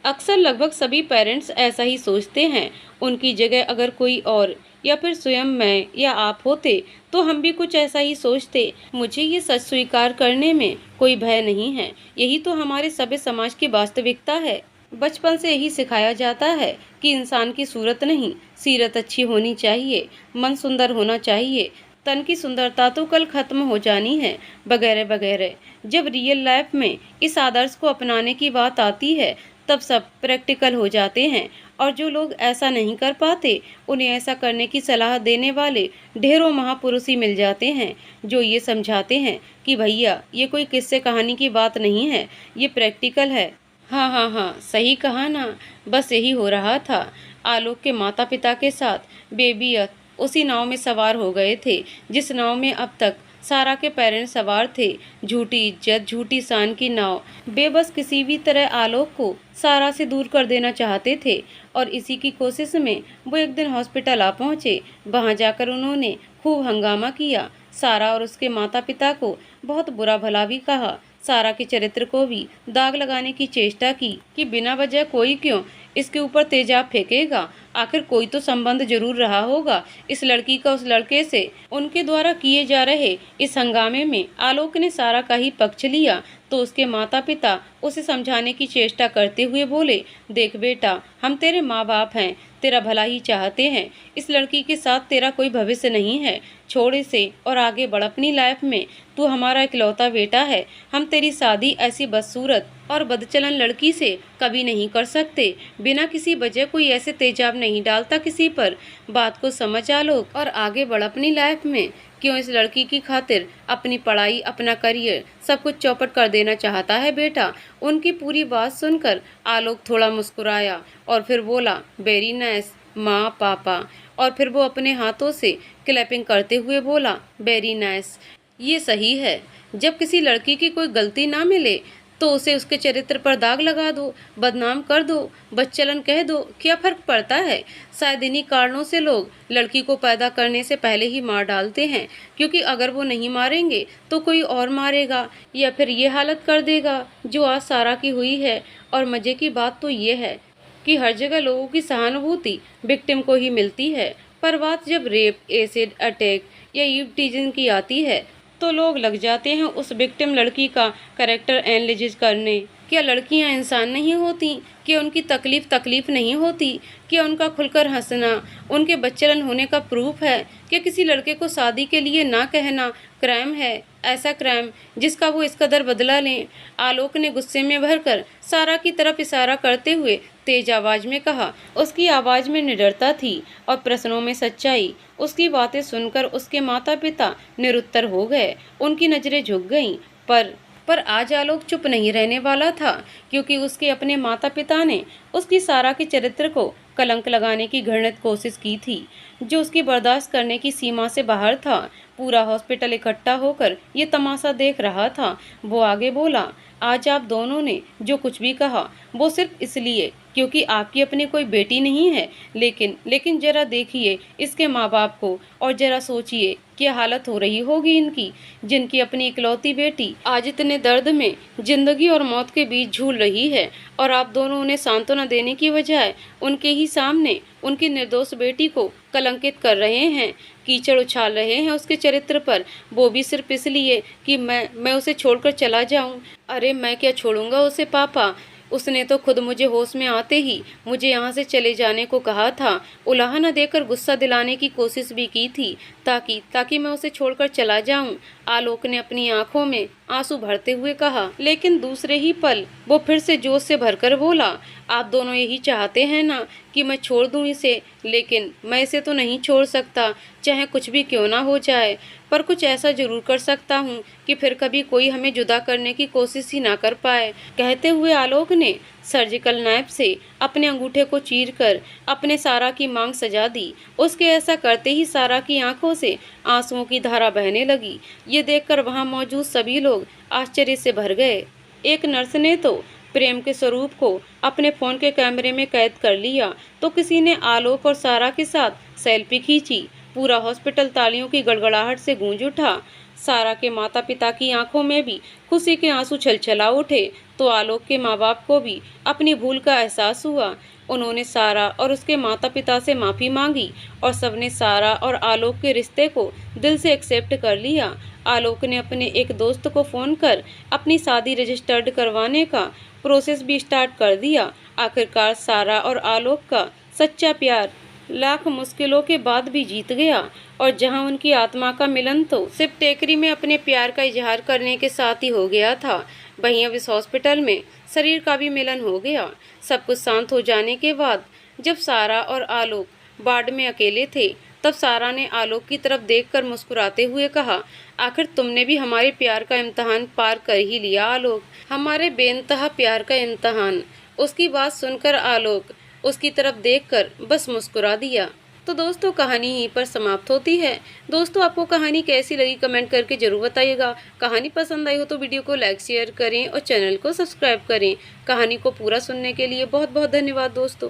Speaker 1: अक्सर लगभग सभी पेरेंट्स ऐसा ही सोचते हैं। उनकी जगह अगर कोई और या फिर स्वयं मैं या आप होते तो हम भी कुछ ऐसा ही सोचते। मुझे ये सच स्वीकार करने में कोई भय नहीं है। यही तो हमारे सभ्य समाज की वास्तविकता है। बचपन से यही सिखाया जाता है कि इंसान की सूरत नहीं, सीरत अच्छी होनी चाहिए, मन सुंदर होना चाहिए, तन की सुंदरता तो कल खत्म हो जानी है, वगैरह वगैरह। जब रियल लाइफ में इस आदर्श को अपनाने की बात आती है तब सब प्रैक्टिकल हो जाते हैं, और जो लोग ऐसा नहीं कर पाते उन्हें ऐसा करने की सलाह देने वाले ढेरों महापुरुष ही मिल जाते हैं, जो ये समझाते हैं कि भैया ये कोई किस्से कहानी की बात नहीं है, ये प्रैक्टिकल है। हाँ हाँ हाँ, सही कहा ना, बस यही हो रहा था। आलोक के माता पिता के साथ बेबियत उसी नाव में सवार हो गए थे जिस नाव में अब तक सारा के पेरेंट्स सवार थे। झूठी इज्जत, झूठी शान की नाव बेबस किसी भी तरह आलोक को सारा से दूर कर देना चाहते थे, और इसी की कोशिश में वो एक दिन हॉस्पिटल आ पहुँचे। वहाँ जाकर उन्होंने खूब हंगामा किया, सारा और उसके माता पिता को बहुत बुरा भला भी कहा, सारा के चरित्र को भी दाग लगाने की चेष्टा की कि बिना वजह कोई क्यों इसके ऊपर तेजाब फेंकेगा? आखिर कोई तो संबंध जरूर रहा होगा इस लड़की का उस लड़के से। उनके द्वारा किए जा रहे इस हंगामे में आलोक ने सारा का ही पक्ष लिया तो उसके माता पिता उसे समझाने की चेष्टा करते हुए बोले, देख बेटा, हम तेरे माँ बाप हैं, तेरा भला ही चाहते हैं। इस लड़की के साथ तेरा कोई भविष्य नहीं है, छोड़ इसे और आगे बढ़ अपनी लाइफ में। तू हमारा इकलौता बेटा है। हम तेरी शादी ऐसी बदसूरत और बदचलन लड़की से कभी नहीं कर सकते। बिना किसी वजह कोई ऐसे तेजाब नहीं डालता किसी पर। बात को समझ आलोक और आगे बढ़ अपनी लाइफ में। क्यों इस लड़की की खातिर अपनी पढ़ाई, अपना करियर, सब कुछ चौपट कर देना चाहता है बेटा? उनकी पूरी बात सुनकर आलोक थोड़ा मुस्कुराया और फिर बोला, वेरी नाइस माँ पापा। और फिर वो अपने हाथों से क्लैपिंग करते हुए बोला, वेरी नाइस। ये सही है। जब किसी लड़की की कोई गलती ना मिले तो उसे उसके चरित्र पर दाग लगा दो, बदनाम कर दो, बदचलन कह दो, क्या फर्क पड़ता है? शायद इन्हीं कारणों से लोग लड़की को पैदा करने से पहले ही मार डालते हैं, क्योंकि अगर वो नहीं मारेंगे तो कोई और मारेगा या फिर ये हालत कर देगा जो आज सारा की हुई है। और मजे की बात तो ये है कि हर जगह लोगों की सहानुभूति विक्टिम को ही मिलती है, पर बात जब रेप, एसिड अटैक या यूटिलिटी की आती है तो लोग लग जाते हैं उस विक्टिम लड़की का कैरेक्टर एनालिसिस करने। क्या लड़कियां इंसान नहीं होती? क्या उनकी तकलीफ नहीं होती? क्या उनका खुलकर हंसना उनके बच्चलन होने का प्रूफ है? क्या किसी लड़के को शादी के लिए ना कहना क्राइम है? ऐसा क्राइम जिसका वो इस कदर बदला लें? आलोक ने गुस्से में भरकर सारा की तरफ इशारा करते हुए तेज आवाज में कहा। उसकी आवाज में निडरता थी और प्रश्नों में सच्चाई। उसकी बातें सुनकर उसके माता पिता निरुत्तर हो गए। उनकी नजरें झुक गईं। पर आज आलोक चुप नहीं रहने वाला था, क्योंकि उसके अपने माता पिता ने उसकी सारा के चरित्र को कलंक लगाने की घृणित कोशिश की थी, जो उसकी बर्दाश्त करने की सीमा से बाहर था। पूरा हॉस्पिटल इकट्ठा होकर ये तमाशा देख रहा था। वो आगे बोला, आज आप दोनों ने जो कुछ भी कहा वो सिर्फ इसलिए क्योंकि आपकी अपनी कोई बेटी नहीं है। लेकिन जरा देखिए इसके माँ बाप को और जरा सोचिए क्या हालत हो रही होगी इनकी, जिनकी अपनी इकलौती बेटी आज इतने दर्द में जिंदगी और मौत के बीच झूल रही है, और आप दोनों उन्हें सांत्वना देने की बजाय उनके ही सामने उनकी निर्दोष बेटी को कलंकित कर रहे हैं, कीचड़ उछाल रहे हैं उसके चरित्र पर, वो भी सिर्फ इसलिए कि मैं उसे छोड़कर चला जाऊं। अरे मैं क्या छोड़ूंगा उसे पापा, उसने तो खुद मुझे होश में आते ही मुझे यहाँ से चले जाने को कहा था। उलाहना देकर गुस्सा दिलाने की कोशिश भी की थी ताकि मैं उसे छोड़कर चला जाऊं। आलोक ने अपनी आंखों में आंसू भरते हुए कहा। लेकिन दूसरे ही पल वो फिर से जोश से भरकर बोला, आप दोनों यही चाहते हैं ना कि मैं छोड़ दूं इसे, लेकिन मैं इसे तो नहीं छोड़ सकता, चाहे कुछ भी क्यों ना हो जाए। पर कुछ ऐसा जरूर कर सकता हूँ कि फिर कभी कोई हमें जुदा करने की कोशिश ही ना कर पाए। कहते हुए आलोक ने सर्जिकल नाइफ से अपने अंगूठे को चीरकर अपने सारा की मांग सजा दी। उसके ऐसा करते ही सारा की आंखों से आंसुओं की धारा बहने लगी। ये देखकर वहां मौजूद सभी लोग आश्चर्य से भर गए। एक नर्स ने तो प्रेम के स्वरूप को अपने फोन के कैमरे में कैद कर लिया, तो किसी ने आलोक और सारा के साथ सेल्फी खींची। पूरा हॉस्पिटल तालियों की गड़गड़ाहट से गूंज उठा। सारा के माता पिता की आंखों में भी खुशी के आंसू छलछला उठे, तो आलोक के माँ बाप को भी अपनी भूल का एहसास हुआ। उन्होंने सारा और उसके माता पिता से माफ़ी मांगी और सबने सारा और आलोक के रिश्ते को दिल से एक्सेप्ट कर लिया। आलोक ने अपने एक दोस्त को फ़ोन कर अपनी शादी रजिस्टर्ड करवाने का प्रोसेस भी स्टार्ट कर दिया। आखिरकार सारा और आलोक का सच्चा प्यार लाख मुश्किलों के बाद भी जीत गया, और जहां उनकी आत्मा का मिलन तो सिर्फ टेकरी में अपने प्यार का इजहार करने के साथ ही हो गया था, वहीं अब इस हॉस्पिटल में शरीर का भी मिलन हो गया। सब कुछ शांत हो जाने के बाद जब सारा और आलोक वार्ड में अकेले थे, तब सारा ने आलोक की तरफ देखकर मुस्कुराते हुए कहा, आखिर तुमने भी हमारे प्यार का इम्तहान पार कर ही लिया आलोक, हमारे बेइंतहा प्यार का इम्तहान। उसकी बात सुनकर आलोक उसकी तरफ देखकर बस मुस्कुरा दिया। तो दोस्तों कहानी यहीं पर समाप्त होती है। दोस्तों आपको कहानी कैसी लगी कमेंट करके जरूर बताइएगा। कहानी पसंद आई हो तो वीडियो को लाइक शेयर करें और चैनल को सब्सक्राइब करें। कहानी को पूरा सुनने के लिए बहुत बहुत धन्यवाद दोस्तों।